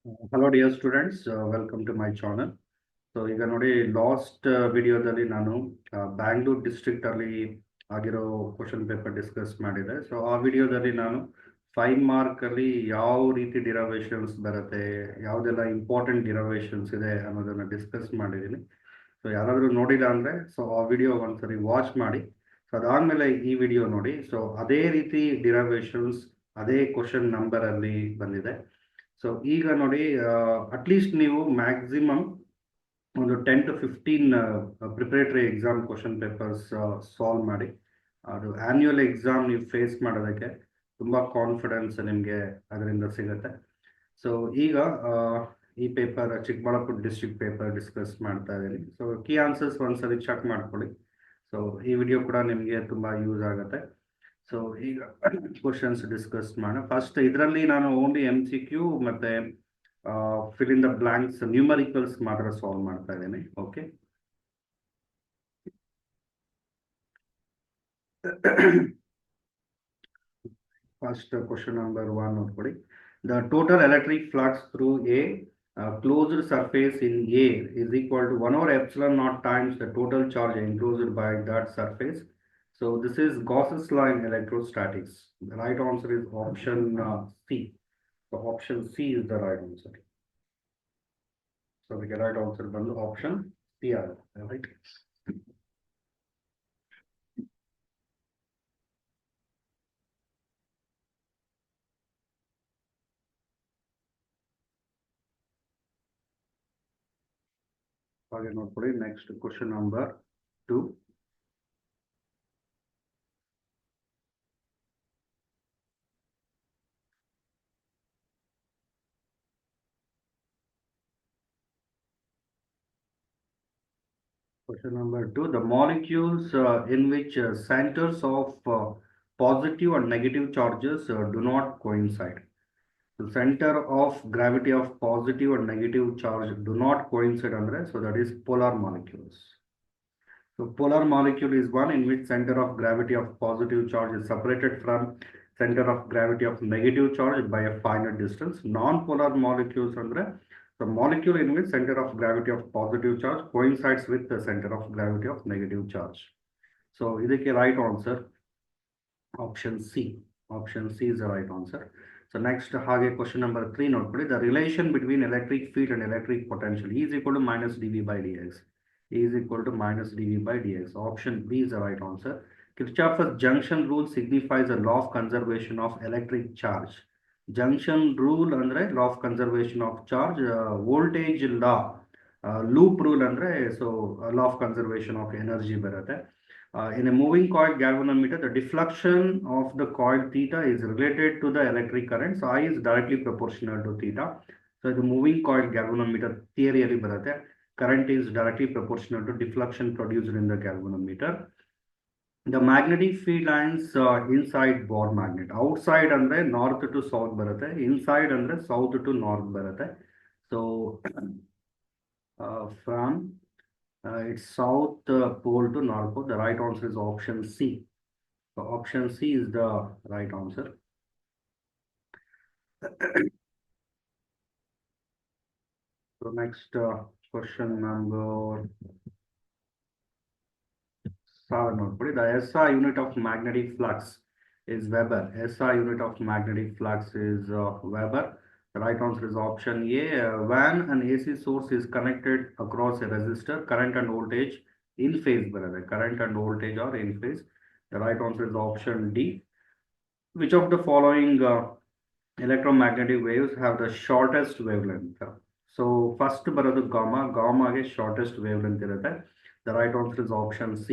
Hello dear students, welcome to my channel. So ಈಗ ನೋಡಿ last ವಿಡಿಯೋದಲ್ಲಿ ನಾನು ಬ್ಯಾಂಗ್ಳೂರ್ ಡಿಸ್ಟ್ರಿಕ್ಟ್ ಅಲ್ಲಿ ಆಗಿರೋ ಕ್ವಶನ್ ಪೇಪರ್ ಡಿಸ್ಕಸ್ ಮಾಡಿದೆ. ಸೊ ಆ ವಿಡಿಯೋದಲ್ಲಿ ನಾನು 5 ಮಾರ್ಕ್ ಅಲ್ಲಿ ಯಾವ ರೀತಿ ಡಿರವೇಶನ್ಸ್ ಬರುತ್ತೆ, ಯಾವುದೆಲ್ಲ ಇಂಪಾರ್ಟೆಂಟ್ ಡಿರವೇಶನ್ಸ್ ಇದೆ ಅನ್ನೋದನ್ನ ಡಿಸ್ಕಸ್ ಮಾಡಿದ್ದೀನಿ. ಸೊ ಯಾರಾದರೂ ನೋಡಿಲ್ಲ ಅಂದ್ರೆ ಸೊ ಆ ವಿಡಿಯೋ ಒಂದ್ಸರಿ ವಾಚ್ ಮಾಡಿ. ಸೊ ಅದಾದ್ಮೇಲೆ ಈ ವಿಡಿಯೋ ನೋಡಿ. ಸೊ ಅದೇ ರೀತಿ ಡಿರವೇಶನ್ಸ್ ಅದೇ ಕ್ವಶನ್ ನಂಬರ್ ಅಲ್ಲಿ ಬಂದಿದೆ. ಸೊ ಈಗ ನೋಡಿ ಅಟ್ಲೀಸ್ಟ್ ನೀವು ಮ್ಯಾಕ್ಸಿಮಮ್ ಒಂದು 10 to 15 preparatory exam question papers solve ಮಾಡಿ. ಅದು ಆನ್ಯುವಲ್ ಎಕ್ಸಾಮ್ ನೀವು ಫೇಸ್ ಮಾಡೋದಕ್ಕೆ ತುಂಬ ಕಾನ್ಫಿಡೆನ್ಸ್ ನಿಮಗೆ ಅದರಿಂದ ಸಿಗುತ್ತೆ. ಸೊ ಈಗ ಈ paper Chikkaballapur district paper discuss ಮಾಡ್ತಾ ಇದ್ದೀನಿ. ಸೊ ಕೀ ಆನ್ಸರ್ಸ್ ಒಂದ್ಸರಿ ಚೆಕ್ ಮಾಡ್ಕೊಳ್ಳಿ. ಸೊ ಈ ವಿಡಿಯೋ ಕೂಡ ನಿಮಗೆ ತುಂಬ ಯೂಸ್ ಆಗುತ್ತೆ. ಸೊ ಈಗ ಕ್ವಶನ್ಸ್ ಡಿಸ್ಕಸ್ ಮಾಡೋಣ. ಫಸ್ಟ್ ಇದರಲ್ಲಿ ನಾನು ಓನ್ಲಿ MCQ ಮತ್ತೆ fill in the blanks numericals ಮಾತ್ರ ಸಾಲ್ವ್ ಮಾಡ್ತಾ ಇದ್ದೀನಿ. ಓಕೆ, ಫಸ್ಟ್ ಕ್ವಶನ್ ನಂಬರ್ 1 ನೋಡ್ಕೊಳ್ಳಿ. The total electric flux through A closed surface in A is equal to 1/epsilon naught times the total charge enclosed by that surface. So this is Gauss's law in electrostatics. The right answer is option C. So option C is the right answer. So we get right answer from the option C. Right. Again, next question number 2. Question number 2. The molecules in which centers of positive and negative charges do not coincide. The center of gravity of positive and negative charge do not coincide under, so that is polar molecules. So polar molecule is one in which center of gravity of positive charge is separated from center of gravity of negative charge by a finite distance. Non-polar molecules under the molecule in which center of gravity of positive charge coincides with the center of gravity of negative charge. So ಇದಕ್ಕೆ right answer option C. Option C is the right answer. So next ಹಾಗೆ question number 3 ನೋಡ್ಕೊಳ್ಳಿ. The relation between electric field and electric potential is equal to minus dV by dx. Is equal to minus dV by dx. Option B is the right answer. Kirchhoff's junction rule signifies a law of conservation of electric charge. Junction rule ಅಂದ್ರೆ law of conservation of charge. Voltage law loop rule ಅಂದ್ರೆ so law of conservation of energy ಬರುತ್ತೆ. In a moving coil galvanometer, the deflection of the coil theta is related to the electric current. So I is directly proportional to theta. So the moving coil galvanometer theory ಅಲ್ಲಿ ಬರುತ್ತೆ. Current is directly proportional to deflection produced in the galvanometer. The magnetic field lines inside ball magnet. Outside ಅಂದ್ರೆ north to south ಬರುತ್ತೆ. Inside ಅಂದ್ರೆ south to north ಬರುತ್ತೆ. So from it's south pole to north pole. The right answer is option C. So option C is the right answer. So next question number 7. The SI unit of magnetic flux is Weber. SI unit of magnetic flux is Weber. The right answer is option A. When an AC source is connected across a resistor, current and voltage in phase. Current and voltage are in phase. The right answer is option D. Which of the following electromagnetic waves have the shortest wavelength? So first ಬರೋದು gamma. Gamma ಗೆ shortest wavelength ಇರುತ್ತೆ. The right answer is option C.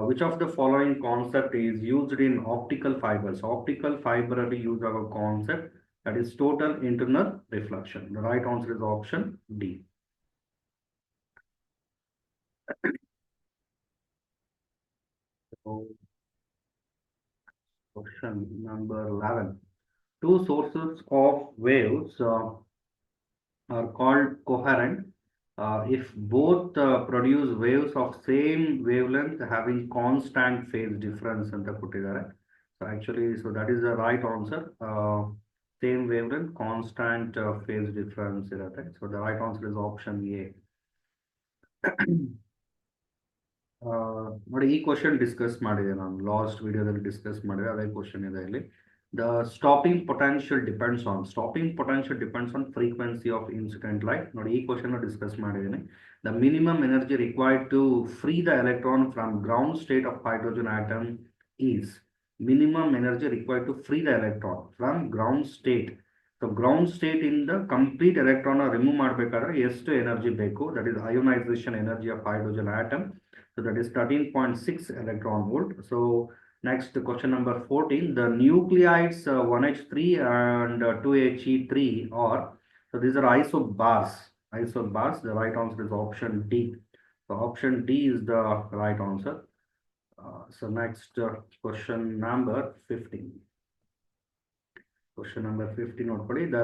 Which of the following concept is used in optical fibers? Optical fiber ಅಲ್ಲಿ use ಆಗೋ concept that is total internal reflection. The right answer is option D. So, question number 11. Two sources of waves are called coherent if both produce waves of same wavelength having constant phase difference ಅಂತ ಕೊಟ್ಟಿದ್ದಾರೆ. So actually, so that is the right answer. Same wavelength, constant phase difference ಇರುತ್ತೆ. So the right answer is option A. ನೋಡಿ ಈ question discuss ಮಾಡಿದೆ ನಾನು last ವಿಡಿಯೋದಲ್ಲಿ discuss ಮಾಡಿದೆ ಅದೇ ಕ್ವಶನ್ ಇದೆ ಇಲ್ಲಿ the stopping potential depends on frequency of incident light ನೋಡಿ ಈ ಕ್ವಶನ್ ಡಿಸ್ಕಸ್ ಮಾಡಿದ್ದೀನಿ the minimum energy required to free the electron from ground state of hydrogen atom is minimum energy required to free the electron from ground state. So ground state in the complete electron remove ಮಾಡಬೇಕಾದ್ರೆ ಎಷ್ಟು energy ಬೇಕು that is ionization energy of hydrogen atom. So that is 13.6 electron volt. So next question number 14, the nuclides 1H3 and 2He3 are, so these are isobars. The right answer is option D. So option D is the right answer. So next question number 15. Question number 15 ನೋಡ್ಕೊಳ್ಳಿ the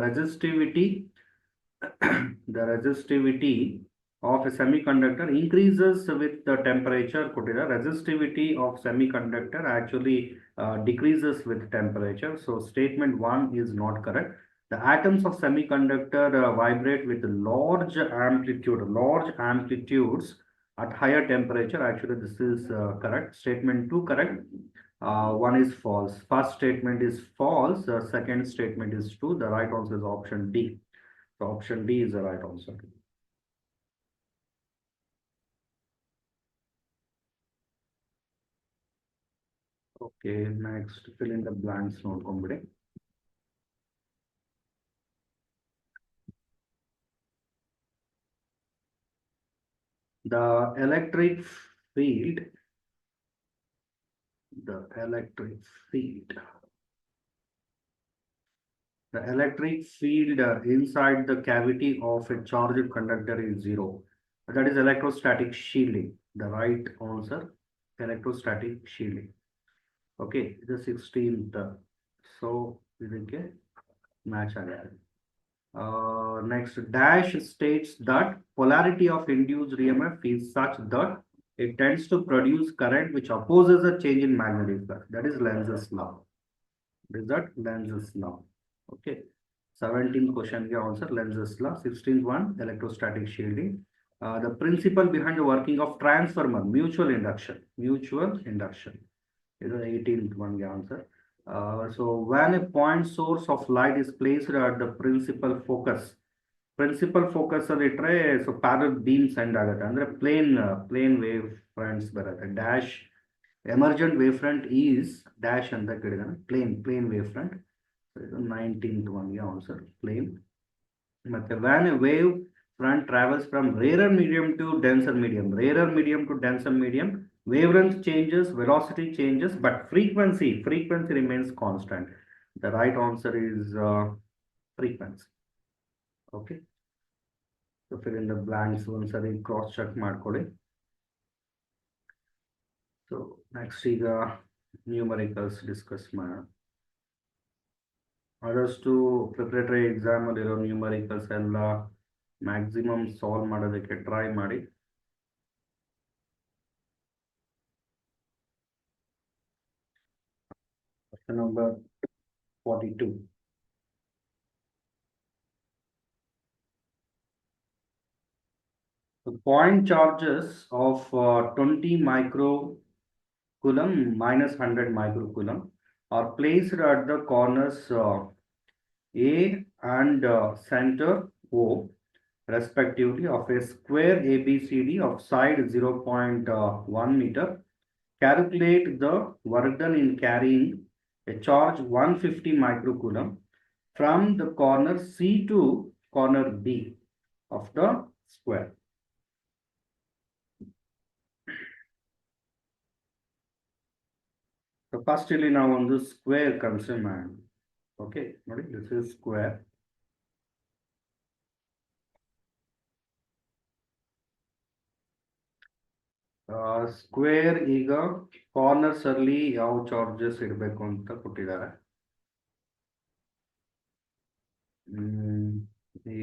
resistivity of a semiconductor increases with the temperature. ಕೊಟ್ಟಿದ್ದಾರೆ resistivity of semiconductor actually decreases with temperature. So statement 1 is not correct. The atoms of semiconductor vibrate with large amplitudes at higher temperature. Actually this is correct. Statement 2 correct. One is false. First statement is false. Second statement is true. The right answer is option D. So option D is the right answer. Okay, next fill in the blanks ನೋಡ್ಕೊಂಬಿಡಿ. The electric field the electric field inside the cavity of a charged conductor is zero. That is electrostatic shielding. The right answer, electrostatic shielding. Okay, the 16th. So ಇದಕ್ಕೆ match ಆಗಿದೆ. Next, dash states that polarity of induced EMF is such that it tends to produce current which opposes a change in magnetic flux. That is Lenz's law. Lenz's law. Okay. 17th question answer Lenz's law. 16th one, electrostatic shielding. The principle behind the working of transformer, mutual induction. This is 18th one answer. So when a point source of light is placed at the principal focus ಅಲ್ಲಿ ಇಟ್ರೆ so parallel beam send ಆಗುತ್ತೆ ಅಂದ್ರೆ plane wave fronts ಬರುತ್ತೆ dash emergent wave front is dash ಅಂತ ಕೇಳಿದಾನೆ plane wave front. So ಇದು 19th one ಗೆ answer plane. ಮತ್ತೆ when a wave front travels from rarer medium to denser medium, wavelength changes, velocity changes, but frequency remains constant. The right answer is frequency. Okay. So fill in the blanks ಒಂದ್ಸರಿ cross check ಮಾಡ್ಕೊಳ್ಳಿ. So next ಈಗ numericals discuss ಮಾಡೋಣ. ಆದಷ್ಟು preparatory exam ಅಲ್ಲಿರೋ numericals ಎಲ್ಲ maximum solve ಮಾಡೋದಕ್ಕೆ try ಮಾಡಿ. Question number 42. The point charges of 20 microcoulomb minus 100 microcoulomb are placed at the corners A and center O respectively of a square ABCD of side 0.1 meter. Calculate the work done in carrying a charge 150 microcoulomb from the corner C to corner B of the square. So first ಇಲ್ಲಿ ನಾವು ಒಂದು square consider ಮಾಡೋಣ. Okay ನೋಡಿ this is square. Square ಈಗ corners ಅಲ್ಲಿ ಯಾವ charges ಇಡಬೇಕು ಅಂತ ಕೊಟ್ಟಿದ್ದಾರೆ.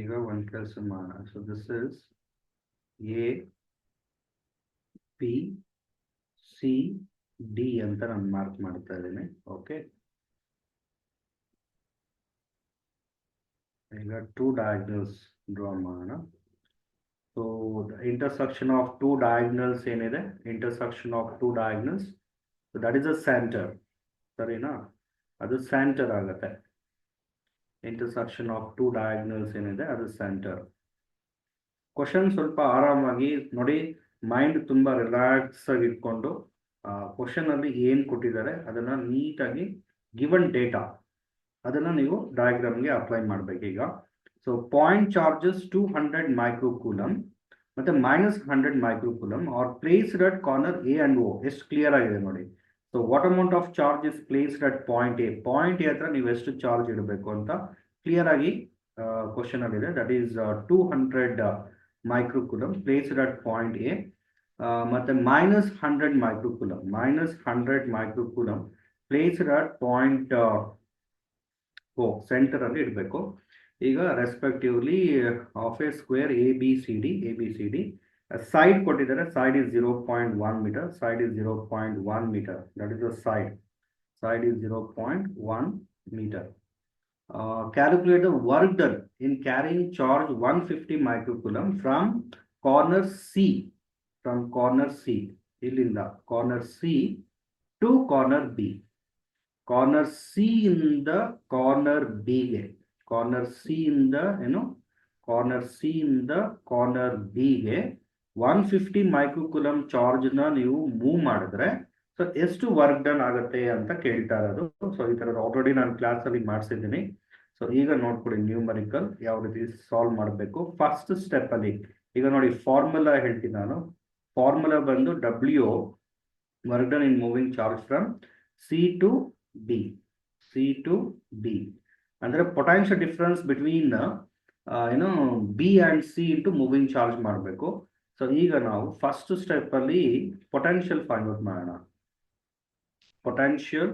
ಈಗ ಒಂದು ಕೆಲಸ ಮಾಡೋಣ. So this is A P C D ಅಂತ ನಾನು ಮಾರ್ಕ್ ಮಾಡ್ತಾ ಇದ್ದೀನಿ. ಓಕೆ ಈಗ ಟೂ ಡಯಾಗ್ನಲ್ಸ್ ಡ್ರಾ ಮಾಡೋಣ. So intersection of two diagonals ಏನಿದೆ, intersection of two diagonals, that is a centre, ಸರಿನಾ? ಅದು ಸೆಂಟರ್ ಆಗುತ್ತೆ. ಇಂಟರ್ಸೆಕ್ಷನ್ ಆಫ್ ಟೂ ಡಯಾಗ್ನಲ್ಸ್ ಏನಿದೆ ಅದು ಸೆಂಟರ್. ಕ್ವಶನ್ ಸ್ವಲ್ಪ ಆರಾಮಾಗಿ ನೋಡಿ, ಮೈಂಡ್ ತುಂಬಾ ರಿಲ್ಯಾಕ್ಸ್ ಆಗಿ ಇಟ್ಕೊಂಡು ಕ್ವಶನ್ ಅಲ್ಲಿ ಏನ್ ಕೊಟ್ಟಿದ್ದಾರೆ ಅದನ್ನ ನೀಟಾಗಿ ಗಿವನ್ ಡೇಟಾ ಅದನ್ನ ನೀವು ಡಯಾಗ್ರಾಮ್ಗೆ ಅಪ್ಲೈ ಮಾಡ್ಬೇಕು. ಈಗ ಸೊ ಪಾಯಿಂಟ್ ಚಾರ್ಜಸ್ 200 ಮೈಕ್ರೋಕೂಲಮ್ ಮತ್ತೆ -100 microcoulomb are placed at corner A and O. ಎಷ್ಟು ಕ್ಲಿಯರ್ ಆಗಿದೆ ನೋಡಿ. So what amount of charge is placed at point A, point A ಹತ್ರ ನೀವು ಎಷ್ಟು ಚಾರ್ಜ್ ಇಡಬೇಕು ಅಂತ ಕ್ಲಿಯರ್ ಆಗಿ ಕ್ವಶನ್ ಅಲ್ಲಿ ಇದೆ. That is 200 microcoulomb placed at point A. ಮತ್ತೆ -100 microcoulomb, -100 microcoulomb placed at point centre ಅಲ್ಲಿ ಇಡಬೇಕು. ಈಗ respectively of a square A B C D side ಕೊಟ್ಟಿದ್ದಾರೆ. Side is 0.1 metre, side is 0.1 metre, that is the side is 0.1 metre. Calculate the work done in carrying charge 150 microcoulomb from corner C, ಇಲ್ಲಿಂದ corner C to corner B. Corner C ಇಂದ corner ಬಿಗೆ, corner C ಇಂದ ಏನು, corner C ಇಂದ corner ಬಿಗೆ 150 microcoulomb charge ನ ನೀವು move ಮಾಡಿದ್ರೆ ಸೊ ಎಷ್ಟು ವರ್ಕ್ ಡನ್ ಆಗುತ್ತೆ ಅಂತ ಕೇಳ್ತಾ ಇರೋದು. ಸೊ ಈ ತರದ ಆಲ್ರೆಡಿ ನಾನು ಕ್ಲಾಸ್ ಅಲ್ಲಿ ಮಾಡಿಸಿದ್ದೀನಿ. ಸೊ ಈಗ ನೋಡ್ಕೊಡಿ ನ್ಯೂಮರಿಕಲ್ ಯಾವ ರೀತಿ ಸಾಲ್ವ್ ಮಾಡಬೇಕು. ಫಸ್ಟ್ ಸ್ಟೆಪ್ ಅಲ್ಲಿ ಈಗ ನೋಡಿ ಫಾರ್ಮುಲಾ ಹೇಳ್ತೀನಿ ನಾನು. ಫಾರ್ಮುಲಾ ಬಂದು W work done in moving charge from C to B ಅಂದ್ರೆ potential difference between B and C into moving charge ಮಾಡಬೇಕು. ಸೊ ಈಗ ನಾವು ಫಸ್ಟ್ ಸ್ಟೆಪ್ ಅಲ್ಲಿ ಪೊಟೆನ್ಷಿಯಲ್ ಫೈಂಡ್ ಔಟ್ ಮಾಡೋಣ. ಪೊಟೆನ್ಷಿಯಲ್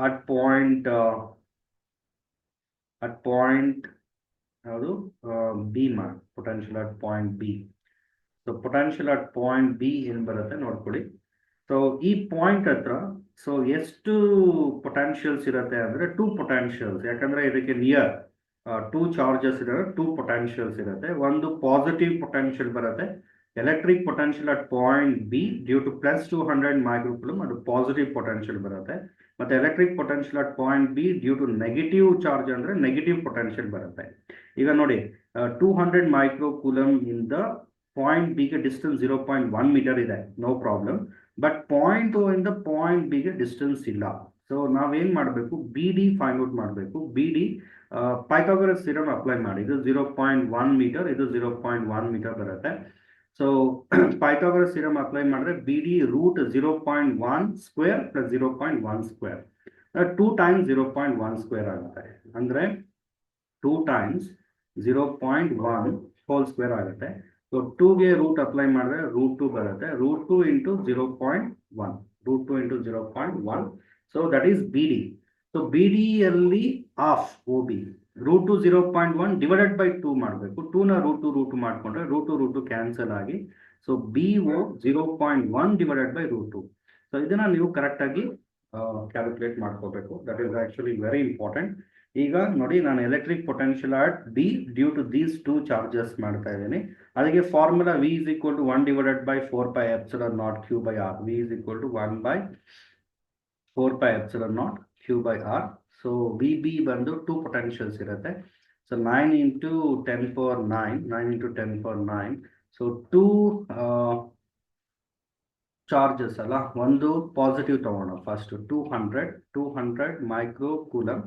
ಅಟ್ ಪಾಯಿಂಟ್ ಯಾವುದು ಬಿ ಮಾಡಿ, potential at point B. So potential at point B ಏನ್ ಬರುತ್ತೆ ನೋಡ್ಕೊಳ್ಳಿ. ಸೊ ಈ ಪಾಯಿಂಟ್ ಹತ್ರ ಸೊ ಎಷ್ಟು ಪೊಟೆನ್ಷಿಯಲ್ಸ್ ಇರುತ್ತೆ ಅಂದ್ರೆ 2 ಪೊಟೆನ್ಷಿಯಲ್ಸ್, ಯಾಕಂದ್ರೆ ಇದಕ್ಕೆ ನಿಯರ್ 2 ಚಾರ್ಜಸ್ ಇರುತ್ತೆ, 2 ಪೊಟೆನ್ಷಿಯಲ್ಸ್ ಇರುತ್ತೆ. ಒಂದು ಪಾಸಿಟಿವ್ ಪೊಟೆನ್ಷಿಯಲ್ ಬರುತ್ತೆ, electric potential at point B due to +200 microcoulomb, ಅದು ಪಾಸಿಟಿವ್ ಪೊಟೆನ್ಷಿಯಲ್ ಬರುತ್ತೆ. ಮತ್ತೆ electric potential at point B due to negative charge ಅಂದ್ರೆ ನೆಗೆಟಿವ್ ಪೊಟೆನ್ಷಿಯಲ್ ಬರುತ್ತೆ. ಈಗ ನೋಡಿ 200 ಮೈಕ್ರೋಕೂಲಮ್ ಇಂದ ಪಾಯಿಂಟ್ ಬಿಗೆ ಡಿಸ್ಟೆನ್ಸ್ 0.1 ಮೀಟರ್ ಇದೆ, no problem. But point O ಇಂದ ಪಾಯಿಂಟ್ ಬಿಗೆ ಡಿಸ್ಟೆನ್ಸ್ ಇಲ್ಲ. ಸೊ ನಾವೇನ್ ಮಾಡಬೇಕು, ಬಿ ಡಿ ಫೈಂಡ್ ಔಟ್ ಮಾಡಬೇಕು. B D Pythagoras theorem apply ಮಾಡಿ. ಇದು 0.1 ಮೀಟರ್, ಇದು 0.1 ಮೀಟರ್ ಬರುತ್ತೆ. ಸೊ ಪೈಥಾಗರಸ್ ಥಿಯರಮ್ ಅಪ್ಲೈ ಮಾಡಿದ್ರೆ B D root 0.1 square plus 0.1 square 2 times 0.1 square ಆಗುತ್ತೆ. ಅಂದ್ರೆ 2 ಟೈಮ್ಸ್ 0.1 ಹೋಲ್ ಸ್ಕ್ವೇರ್ ಆಗುತ್ತೆ. ಸೊ 2ಗೆ ರೂಟ್ ಅಪ್ಲೈ ಮಾಡಿದ್ರೆ √2 ಬರುತ್ತೆ. √2 into 0.1, √2 into 0.1. So that is B D. So B D ಯಲ್ಲಿ of O B √2 0.1 divided by 2 ಮಾಡಬೇಕು. 2ನ √2 ಮಾಡ್ಕೊಂಡ್ರೆ √2 ಕ್ಯಾನ್ಸಲ್ ಆಗಿ so B O 0.1 divided by √2. So ಇದನ್ನ ನೀವು ಕರೆಕ್ಟ್ ಆಗಿ ಕ್ಯಾಲ್ಕುಲೇಟ್ ಮಾಡ್ಕೋಬೇಕು. That is actually very important. ಈಗ ನೋಡಿ ನಾನು electric potential at B due to these 2 charges ಮಾಡ್ತಾ ಇದ್ದೀನಿ. ಅದಕ್ಕೆ formula V is equal to 1 divided by 4 pi epsilon naught Q by R. V is equal to 1 by 4 pi epsilon naught Q by R. So VB ಬಂದು 2 potentials ಇರುತ್ತೆ. So 9 into 10 power 9 into 10 power 9. So 2 charges ಅಲ್ಲ, ಒಂದು positive ತಗೋಣ. First 200 microcoulomb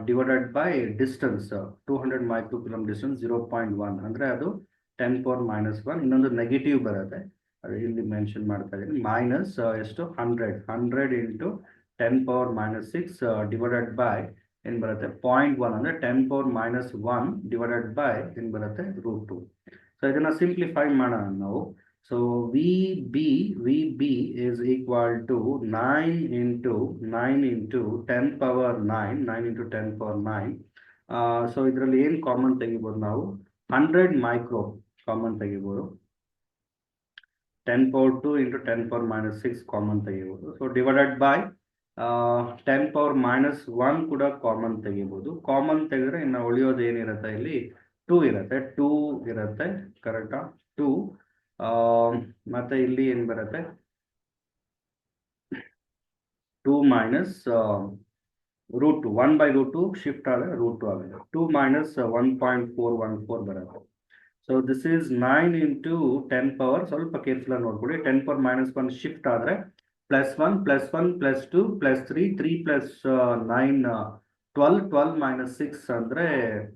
divided by distance 200 microcoulomb distance 0.1 ಅಂದ್ರೆ ಅದು 10 power -1. ಇನ್ನೊಂದು negative ಬರುತ್ತೆ, ಅದು ಇಲ್ಲಿ ಮೆನ್ಷನ್ ಮಾಡ್ತಾ ಇದ್ದೀನಿ. ಮೈನಸ್ ಎಷ್ಟು 100 ಇಂಟು 10 ಪವರ್ -6 ಡಿವೈಡೆಡ್ ಬೈ ಏನ್ ಬರುತ್ತೆ 0.1 ಅಂದ್ರೆ 10 ಪವರ್ -1 ಡಿವೈಡೆಡ್ ಬೈ ಏನ್ ಬರುತ್ತೆ √2. ಸೊ ಇದನ್ನ ಸಿಂಪ್ಲಿಫೈ ಮಾಡೋಣ ನಾವು. So VB is equal to 9 into 10 power 9 into 10 power 9. So ಇದರಲ್ಲಿ ಏನು ಕಾಮನ್ ತೆಗಿಬೋದು ನಾವು, 100 ಮೈಕ್ರೋ ಕಾಮನ್ ತೆಗಿಬೋದು. 10 power 2 into 10 power -6 ಕಾಮನ್ ತೆಗಿಬೋದು. ಸೊ ಡಿವೈಡೆಡ್ ಬೈ 10⁻⁻1 ಕೂಡ ಕಾಮನ್ ತೆಗಿಬೋದು. ಕಾಮನ್ ತೆಗೆದ್ರೆ ಇನ್ನು ಉಳಿಯೋದು ಏನಿರುತ್ತೆ ಇಲ್ಲಿ 2 ಇರುತ್ತೆ. 2 ಇರುತ್ತೆ, ಕರೆಕ್ಟಾ? 2 ಮತ್ತೆ ಇಲ್ಲಿ ಏನ್ ಬರುತ್ತೆ 2 ಮೈನಸ್ √2 1/√2 ಶಿಫ್ಟ್ ಆದರೆ √2 ಆಗಿದೆ. 2 ಮೈನಸ್ 1.414 ಬರುತ್ತೆ. So this is 9 into 10 power, ಸ್ವಲ್ಪ ಕೇರ್ಫುಲ್ ಆಗಿ ನೋಡ್ಕೊಳ್ಳಿ. 10⁻⁻1 ಶಿಫ್ಟ್ ಆದರೆ +1 +1 +2 +3 3 + 9 12 12 ಮೈನಸ್ 6 ಅಂದರೆ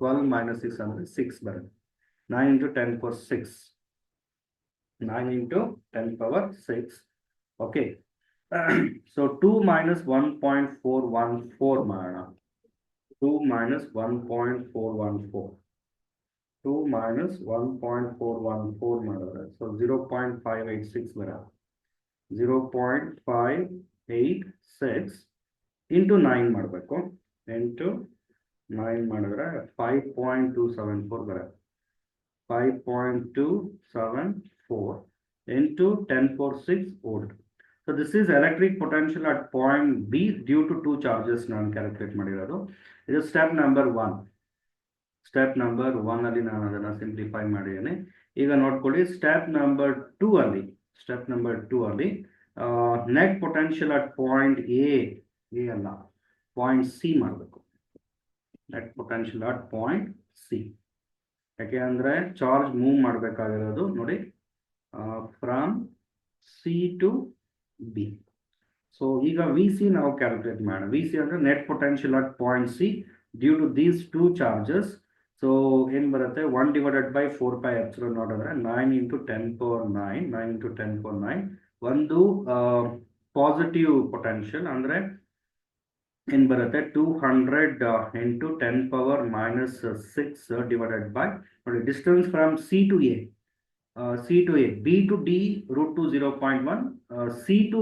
12 ಮೈನಸ್ 6 ಅಂದರೆ 6 ಬರುತ್ತೆ. 9 into 10 power 6, 9 into 10 power 6. Okay, so 2 minus 1.414 ಮಾಡೋಣ. 2 ಮೈನಸ್ 1.414, 2 ಮೈನಸ್ 1.414 ಮಾಡಿದ್ರೆ ಸೊ 0.586 ಬರುತ್ತೆ. 0.586 ಇಂಟು 9 ಮಾಡಬೇಕು. ಇಂಟು 9 ಮಾಡಿದ್ರೆ 5.274 ಬರುತ್ತೆ. 5.274 into 10 power 6 volt. So this is electric potential at point B due to two charges ನಾನು ಕ್ಯಾಲ್ಕುಲೇಟ್ ಮಾಡಿರೋದು. ಇದು ಸ್ಟೆಪ್ ನಂಬರ್ 1. ಸ್ಟೆಪ್ ನಂಬರ್ 1 ಅಲ್ಲಿ ನಾನು ಅದನ್ನು ಸಿಂಪ್ಲಿಫೈ ಮಾಡಿದ್ದೇನೆ. ಈಗ ನೋಡ್ಕೊಳ್ಳಿ, ಸ್ಟೆಪ್ ನಂಬರ್ 2 ಅಲ್ಲಿ net potential at point A ಅಲ್ಲ, ಪಾಯಿಂಟ್ ಸಿ ಮಾಡಬೇಕು. Net potential at point C. ಯಾಕೆ ಅಂದರೆ ಚಾರ್ಜ್ ಮೂವ್ ಮಾಡಬೇಕಾಗಿರೋದು ನೋಡಿ from C to B. So ಈಗ ವಿ ಸಿ ನಾವು ಕ್ಯಾಲ್ಕುಲೇಟ್ ಮಾಡೋಣ. ವಿ ಸಿ ಅಂದರೆ net potential at point C due to these two charges. So ಏನು ಬರುತ್ತೆ 1/4πε0 ಅಂದರೆ 9 ಇಂಟು 10 ಪವರ್ 9, 9 ಇಂಟು 10 ಪವರ್ 9. ಒಂದು ಪಾಸಿಟಿವ್ ಪೊಟೆನ್ಷಿಯಲ್ ಅಂದರೆ ಏನು ಬರುತ್ತೆ 200 ಇಂಟು 10 ಪವರ್ -6 ಡಿವೈಡೆಡ್ ಬೈ ನೋಡಿ distance from C to A, B to D √2 0.1, C to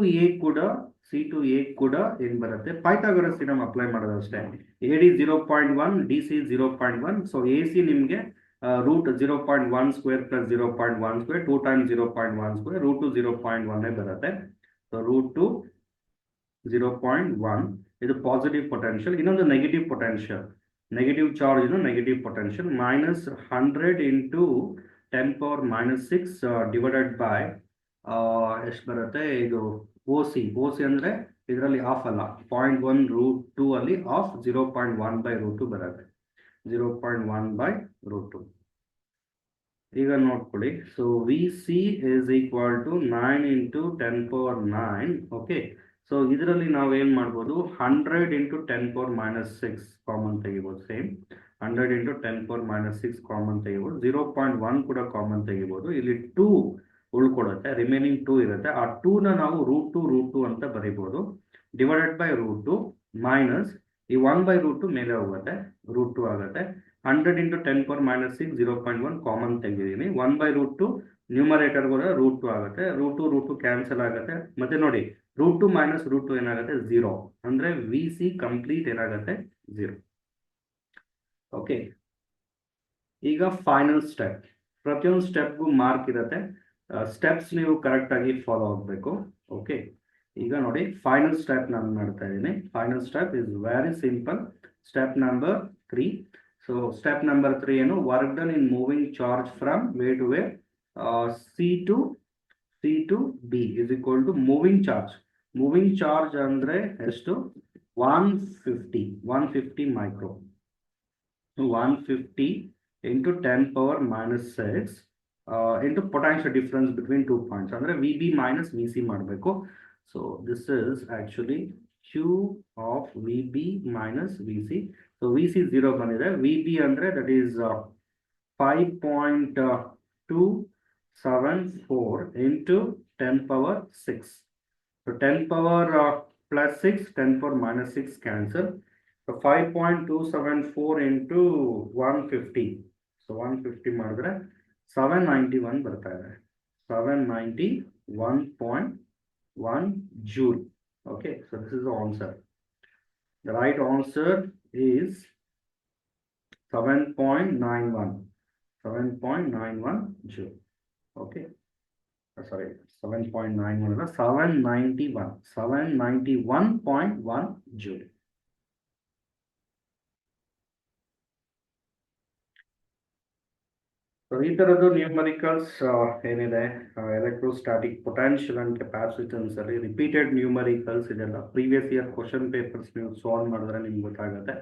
A ಕೂಡ ಏನು ಬರುತ್ತೆ ಪೈಥಾಗರಸ್ ಥಿಯರಮ್ ಅಪ್ಲೈ ಮಾಡೋದು ಅಷ್ಟೇ. A D 0.1, D C 0.1. So A C ನಿಮಗೆ √0.1² + 0.1², 2 ಟೈಮ್ಸ್ 0.1², √2 0.1 ಬರುತ್ತೆ. ಸೊ √2 0.1 ಇದು ಪಾಸಿಟಿವ್ ಪೊಟೆನ್ಷಿಯಲ್. ಇನ್ನೊಂದು ನೆಗೆಟಿವ್ ಪೊಟೆನ್ಷಿಯಲ್, ನೆಗೆಟಿವ್ ಚಾರ್ಜ್ ಇದು negative potential -100 into 10 power -6 divided by ಎಷ್ಟು ಬರುತ್ತೆ ಇದು ಓ ಸಿ ಅಂದರೆ ಇದರಲ್ಲಿ ಆಫ್ ಅಲ್ಲ, 0.1√2 ಅಲ್ಲಿ ಆಫ್ 0.1/√2 ಬರುತ್ತೆ. 0.1/√2. ಈಗ ನೋಡ್ಕೊಳ್ಳಿ, so V C is equal to 9 into 10 power 9. Okay, so ಇದರಲ್ಲಿ ನಾವು ಏನು ಮಾಡ್ಬೋದು 100 ಇಂಟು 10 ಪವರ್ -6 ಕಾಮನ್ ತೆಗಿಬೋದು. ಸೇಮ್ 100 ಇಂಟು 10 ಪವರ್ -6 ಕಾಮನ್ ತೆಗಿಬೋದು. 0.1 ಕೂಡ ಕಾಮನ್ ತೆಗಿಬೋದು. ಇಲ್ಲಿ 2 ಉಳ್ಕೊಡುತ್ತೆ, ರಿಮೈನಿಂಗ್ 2 ಇರುತ್ತೆ. ಆ 2ನ ನಾವು √2 ಅಂತ ಬರೀಬೋದು. ಡಿವೈಡೆಡ್ ಬೈ √2 ಮೈನಸ್ ಈ 1/√2 ಮೇಲೆ ಹೋಗುತ್ತೆ, √2 ಆಗುತ್ತೆ. 100 ಇಂಟು 10 ಪವರ್ -6 0.1 ಕಾಮನ್ ತೆಗೆದಿದ್ದೀನಿ. 1/√2 ನ್ಯೂಮರೇಟರ್ ಕೂಡ √2 ಆಗುತ್ತೆ. √2 ಕ್ಯಾನ್ಸಲ್ ಆಗುತ್ತೆ. ಮತ್ತೆ ನೋಡಿ √2 ಮೈನಸ್ √2 ಏನಾಗುತ್ತೆ 0, ಅಂದರೆ ವಿ ಸಿ ಕಂಪ್ಲೀಟ್ ಏನಾಗುತ್ತೆ 0. ಓಕೆ, ಈಗ ಫೈನಲ್ ಸ್ಟೆಪ್. ಪ್ರತಿಯೊಂದು ಸ್ಟೆಪ್ಗೂ ಮಾರ್ಕ್ ಇರುತ್ತೆ. ಸ್ಟೆಪ್ಸ್ ನೀವು ಕರೆಕ್ಟಾಗಿ ಫಾಲೋ ಆಗಬೇಕು. ಓಕೆ, ಈಗ ನೋಡಿ ಫೈನಲ್ ಸ್ಟೆಪ್ ನಾನು ಮಾಡ್ತಾ ಇದ್ದೀನಿ. Final step is very simple. Step number 3. So step number 3 ಏನು, work done in moving charge from way to way C to B is equal to moving charge. Moving charge ಅಂದರೆ ಎಷ್ಟು 150 micro. 150 into 10 power -6 into potential difference between 2 points ಅಂದರೆ V B minus V C ಮಾಡಬೇಕು. So this is actually Q of V B minus V C. So V C 0 ಬಂದಿದೆ. V B ಅಂದರೆ that is 5.274 into 10 power 6. So 10 power +6, 10 power -6 cancel. So 5.274 into 150. So 150 ಮಾಡಿದ್ರೆ 791 ಬರ್ತಾ ಇದೆ. 791.1 joule. Okay, so this is the answer. The right answer is 7.91 joule. Okay, ಸಾರಿ 7.91 ಅಲ್ಲ 791.1 ಜೂಲ್. ಈ ತರದ್ದು numericals ಏನಿದೆ electrostatic potential and capacitance ಅಲ್ಲಿ repeated numericals ಇದೆಲ್ಲ previous year question papers ನೀವು ಸಾಲ್ವ್ ಮಾಡಿದ್ರೆ ನಿಮ್ಗೆ ಗೊತ್ತಾಗುತ್ತೆ.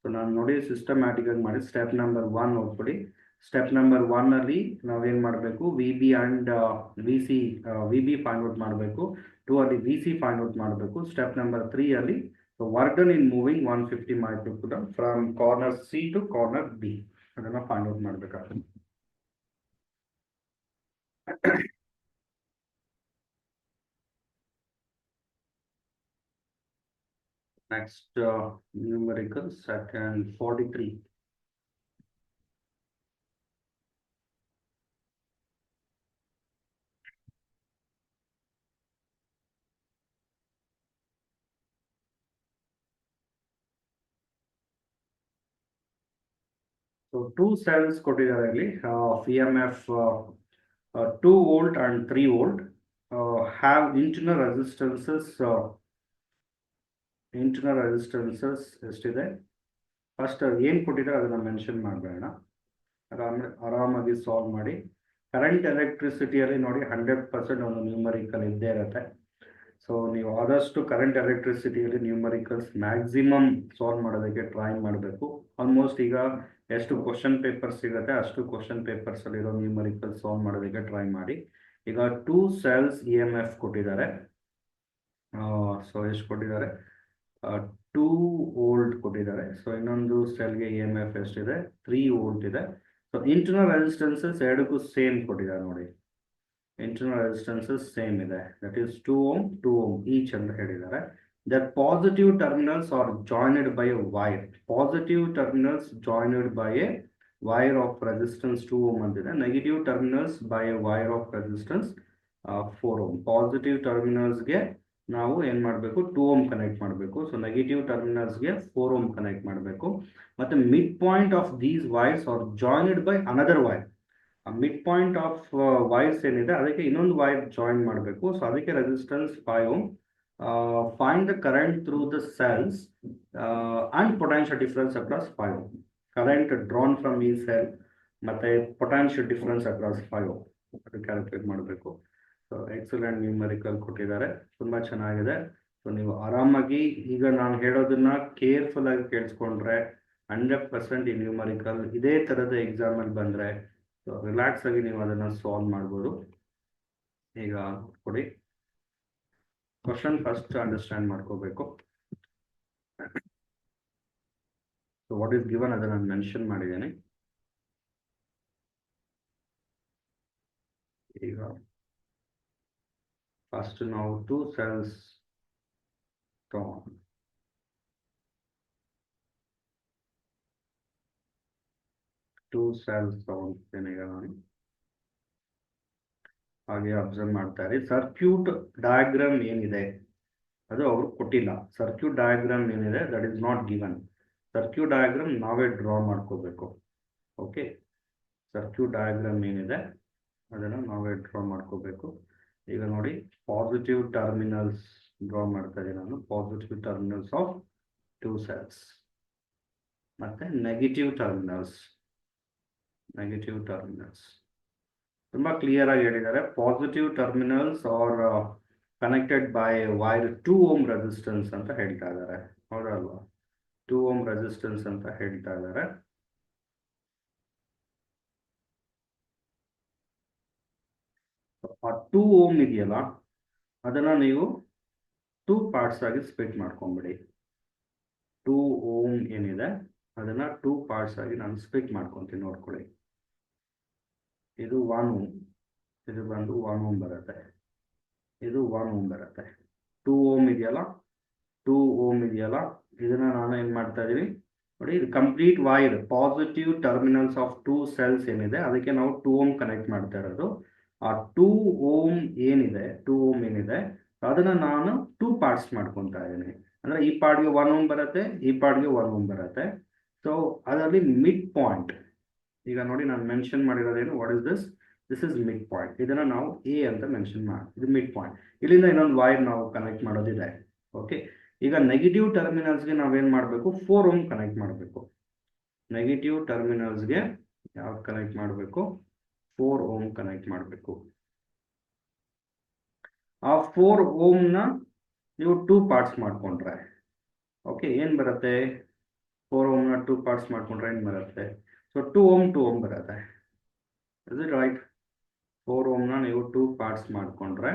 ಸೊ ನಾನು ನೋಡಿ ಸಿಸ್ಟಮ್ಯಾಟಿಕ್ ಆಗಿ ಮಾಡಿ ಸ್ಟೆಪ್ ನಂಬರ್ 1 ನೋಡ್ಕೊಡಿ. ಸ್ಟೆಪ್ ನಂಬರ್ 1 ಅಲ್ಲಿ ನಾವೇನ್ ಮಾಡಬೇಕು, V B and V C find out ಮಾಡಬೇಕು. 2 ಅಲ್ಲಿ ವಿ ಸಿ ಫೈಂಡ್ ಔಟ್ ಮಾಡಬೇಕು. ಸ್ಟೆಪ್ ನಂಬರ್ 3 ಅಲ್ಲಿ work done in moving 150 microcoulomb from corner C to corner B ಅದನ್ನ ಫೈಂಡ್ ಔಟ್ ಮಾಡಬೇಕಾಗುತ್ತೆ. Next numerical second 43. So 2 cells ಕೊಟ್ಟಿದ್ದಾರೆ ಇಲ್ಲಿ EMF 2 volt and 3 volt have internal resistances ಎಷ್ಟಿದೆ first ಏನು ಕೊಟ್ಟಿದ್ದಾರೆ ಅದನ್ನ ಮೆನ್ಷನ್ ಮಾಡಬೇಡ, ಆರಾಮಾಗಿ ಸಾಲ್ವ್ ಮಾಡಿ. ಕರೆಂಟ್ ಎಲೆಕ್ಟ್ರಿಸಿಟಿಯಲ್ಲಿ ನೋಡಿ 100% ಒಂದು ನ್ಯೂಮರಿಕಲ್ ಇದ್ದೇ ಇರುತ್ತೆ. ಸೊ ನೀವು ಆದಷ್ಟು ಕರೆಂಟ್ ಎಲೆಕ್ಟ್ರಿಸಿಟಿಯಲ್ಲಿ ನ್ಯೂಮರಿಕಲ್ಸ್ ಮ್ಯಾಕ್ಸಿಮಮ್ ಸಾಲ್ವ್ ಮಾಡೋದಕ್ಕೆ ಟ್ರೈ ಮಾಡಬೇಕು. ಆಲ್ಮೋಸ್ಟ್ ಈಗ ಎಷ್ಟು ಕ್ವಶನ್ ಪೇಪರ್ಸ್ ಸಿಗುತ್ತೆ ಅಷ್ಟು ಕ್ವಶನ್ ಪೇಪರ್ಸ್ ಅಲ್ಲಿರೋ ನ್ಯೂಮರಿಕಲ್ ಸಾಲ್ವ್ ಮಾಡೋದಕ್ಕೆ ಟ್ರೈ ಮಾಡಿ. ಈಗ 2 cells EMF ಕೊಟ್ಟಿದ್ದಾರೆ. ಸೊ ಎಷ್ಟು ಕೊಟ್ಟಿದ್ದಾರೆ, 2 ವೋಲ್ಟ್ ಕೊಟ್ಟಿದ್ದಾರೆ. ಸೊ ಇನ್ನೊಂದು ಸೆಲ್ಗೆ EMF ಎಷ್ಟಿದೆ, 3 ವೋಲ್ಟ್ ಇದೆ. ಸೊ ಇಂಟರ್ನಲ್ ರೆಸಿಸ್ಟೆನ್ಸಸ್ ಎರಡಕ್ಕೂ ಸೇಮ್ ಕೊಟ್ಟಿದ್ದಾರೆ ನೋಡಿ, ಇಂಟರ್ನಲ್ ರೆಸಿಸ್ಟೆನ್ಸಸ್ ಸೇಮ್ ಇದೆ, that is 2 ohm 2 ohm each ಅಂತ ಹೇಳಿದ್ದಾರೆ. That positive terminals are joined by a wire. Positive terminals joined by a wire of resistance 2 ohm ಅಂತಿದೆ. Negative terminals by a wire of resistance 4 ohm. Positive terminals ಗೆ ನಾವು ಏನ್ ಮಾಡಬೇಕು, 2 ohm connect ಮಾಡಬೇಕು. So negative terminals ಗೆ 4 ohm connect ಮಾಡಬೇಕು. ಮತ್ತೆ mid point of these wires are joined by another wire. Mid point of wires ಏನಿದೆ ಅದಕ್ಕೆ ಇನ್ನೊಂದು ವೈರ್ ಜಾಯಿನ್ ಮಾಡಬೇಕು. ಸೊ ಅದಕ್ಕೆ resistance 5 ohm. Find the current through the cells and potential difference across 5 ohm. Current drawn from each cell ಮತ್ತೆ potential difference across 5 ohm ಅದು calculate ಮಾಡಬೇಕು. So excellent numerical ಕೊಟ್ಟಿದ್ದಾರೆ, ತುಂಬಾ ಚೆನ್ನಾಗಿದೆ. ಸೊ ನೀವು ಆರಾಮಾಗಿ ಈಗ ನಾನು ಹೇಳೋದನ್ನ ಕೇರ್ಫುಲ್ ಆಗಿ ಕೇಳಿಸ್ಕೊಂಡ್ರೆ 100% ಈ ನ್ಯೂಮರಿಕಲ್ ಇದೇ ತರದ ಎಕ್ಸಾಮ್ ಅಲ್ಲಿ ಬಂದ್ರೆ ರಿಲ್ಯಾಕ್ಸ್ ಆಗಿ ನೀವು ಅದನ್ನ ಸಾಲ್ವ್ ಮಾಡ್ಬೋದು. ಈಗ ಕೊಡಿ ಕ್ವಶನ್ ಫಸ್ಟ್ ಅಂಡರ್ಸ್ಟ್ಯಾಂಡ್ ಮಾಡ್ಕೋಬೇಕು. ಸೊ ವಾಟ್ ಈಸ್ ಗಿವನ್ ಅದನ್ನ ನಾನು ಮೆನ್ಷನ್ ಮಾಡಿದ್ದೇನೆ. ಈಗ ಫಸ್ಟ್ ನಾವು 2 cells ತಗೊಂಡು 2 cells ತಗೊಂಡ್ತೇನೆ ಈಗ ನಾನು. ಹಾಗೆ ಅಬ್ಸರ್ವ್ ಮಾಡ್ತಾರೆ. ಸರ್ಕ್ಯೂಟ್ ಡಯಾಗ್ರಾಮ್ ಏನಿದೆ ಅದು ಅವ್ರು ಕೊಟ್ಟಿಲ್ಲ. ಸರ್ಕ್ಯೂಟ್ ಡಯಾಗ್ರಾಮ್ ಏನಿದೆ that is not given. Circuit diagram ನಾವೇ ಡ್ರಾ ಮಾಡ್ಕೋಬೇಕು. ಓಕೆ, ಸರ್ಕ್ಯೂಟ್ ಡಯಾಗ್ರಾಮ್ ಏನಿದೆ ಅದನ್ನು ನಾವೇ ಡ್ರಾ ಮಾಡ್ಕೋಬೇಕು. ಈಗ ನೋಡಿ ಪಾಸಿಟಿವ್ ಟರ್ಮಿನಲ್ಸ್ ಡ್ರಾ ಮಾಡ್ತಾ ಇದ್ದೀನಿ ನಾನು. ಪಾಸಿಟಿವ್ ಟರ್ಮಿನಲ್ಸ್ ಆಫ್ 2 cells ಮತ್ತೆ ನೆಗೆಟಿವ್ ಟರ್ಮಿನಲ್ಸ್ ತುಂಬಾ ಕ್ಲಿಯರ್ ಆಗಿ ಹೇಳಿದ್ದಾರೆ. Positive terminals are connected by wire 2 ohm resistance ಅಂತ ಹೇಳ್ತಾ ಇದ್ದಾರೆ, ಹೌದಲ್ವಾ? 2 ohm ರೆಸಿಸ್ಟೆನ್ಸ್ ಅಂತ ಹೇಳ್ತಾ ಇದ್ದಾರೆ. ಆ 2 ohm ಇದೆಯಲ್ಲ ಅದನ್ನ ನೀವು 2 ಪಾರ್ಟ್ಸ್ ಆಗಿ ಸ್ಪ್ಲಿಟ್ ಮಾಡ್ಕೊಂಡ್ಬಿಡಿ. 2 ohm ಏನಿದೆ ಅದನ್ನ 2 ಪಾರ್ಟ್ಸ್ ಆಗಿ ನಾನು ಸ್ಪ್ಲಿಟ್ ಮಾಡ್ಕೊಂತೀನಿ. ನೋಡ್ಕೊಳ್ಳಿ, ಇದು 1 ohm, ಇದು ಬಂದು 1 ohm ಬರುತ್ತೆ, ಇದು 1 ohm ಬರುತ್ತೆ. 2 ohm ಇದೆಯಲ್ಲ, 2 ohm ಇದೆಯಲ್ಲ, ಇದನ್ನ ನಾನು ಏನ್ ಮಾಡ್ತಾ ಇದೀನಿ ನೋಡಿ, ಇದು complete wire positive terminals of 2 cells ಏನಿದೆ ಅದಕ್ಕೆ ನಾವು 2 ohm ಕನೆಕ್ಟ್ ಮಾಡ್ತಾ ಇರೋದು. ಆ 2 ohm ಏನಿದೆ ಅದನ್ನ ನಾನು 2 ಪಾರ್ಟ್ಸ್ ಮಾಡ್ಕೊತಾ ಇದ್ದೀನಿ. ಅಂದ್ರೆ ಈ ಪಾರ್ಟ್ಗೆ 1 ohm ಬರುತ್ತೆ, ಈ ಪಾರ್ಟ್ಗೆ 1 ohm ಬರುತ್ತೆ. ಸೊ ಅದರಲ್ಲಿ ಮಿಡ್ ಪಾಯಿಂಟ್ ಈಗ ನೋಡಿ ನಾನು ಮೆನ್ಷನ್ ಮಾಡಿರೋದೇನು, what is this this is mid point. ಇದನ್ನ ನಾವು ಎ ಅಂತ ಮೆನ್ಷನ್ ಮಾಡಿ, ಇದು ಮಿಡ್ ಪಾಯಿಂಟ್. ಇಲ್ಲಿಂದ ಇನ್ನೊಂದು ವೈರ್ ನಾವು ಕನೆಕ್ಟ್ ಮಾಡೋದಿದೆ. ಓಕೆ, ಈಗ ನೆಗೆಟಿವ್ ಟರ್ಮಿನಲ್ಸ್ಗೆ ನಾವೇನು ಮಾಡಬೇಕು, 4 ಓಮ್ ಕನೆಕ್ಟ್ ಮಾಡಬೇಕು. ನೆಗೆಟಿವ್ ಟರ್ಮಿನಲ್ಸ್ಗೆ ಯಾವ್ದು ಕನೆಕ್ಟ್ ಮಾಡಬೇಕು, 4 ಓಮ್ ಕನೆಕ್ಟ್ ಮಾಡಬೇಕು. ಆ 4 ಓಮ್ನ ನೀವು 2 ಪಾರ್ಟ್ಸ್ ಮಾಡ್ಕೊಂಡ್ರೆ ಓಕೆ ಏನು ಬರುತ್ತೆ, 4 ಓಮ್ನ 2 ಪಾರ್ಟ್ಸ್ ಮಾಡ್ಕೊಂಡ್ರೆ ಏನು ಬರುತ್ತೆ, ಸೊ 2 ಓಮ್ ಬರುತ್ತೆ. Is it right? 4 ಓಮ್ನ ನೀವು 2 ಪಾರ್ಟ್ಸ್ ಮಾಡಿಕೊಂಡ್ರೆ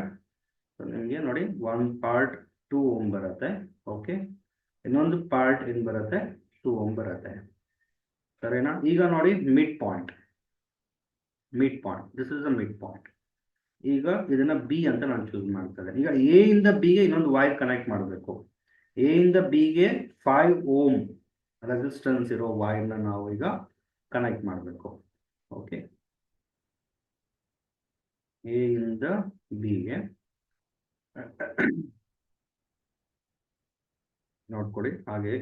ನಿಮಗೆ ನೋಡಿ 1 ಪಾರ್ಟ್ 2 ಓಮ್ ಬರುತ್ತೆ. ಓಕೆ, ಇನ್ನೊಂದು ಪಾರ್ಟ್ ಏನು ಬರುತ್ತೆ, 2 ಓಮ್ ಬರುತ್ತೆ. ಸರಿನಾ? ಈಗ ನೋಡಿ mid point, this is the mid point. ಈಗ ಇದನ್ನ ಬಿ ಅಂತ ನಾನು ಚೂಸ್ ಮಾಡ್ತೇನೆ. ಈಗ ಎ ಇಂದ ಬಿಗೆ ಇನ್ನೊಂದು ವೈರ್ ಕನೆಕ್ಟ್ ಮಾಡಬೇಕು. ಎ ಇಂದ ಬಿಗೆ 5 ಓಮ್ ರೆಸಿಸ್ಟೆನ್ಸ್ ಇರೋ ವೈರ್ನ ನಾವು ಈಗ ಕನೆಕ್ಟ್ ಮಾಡಬೇಕು. ಓಕೆ, ಎ ಇಂದ ಬಿಗೆ ನೋಡ್ಕೊಡಿ, ಹಾಗೆ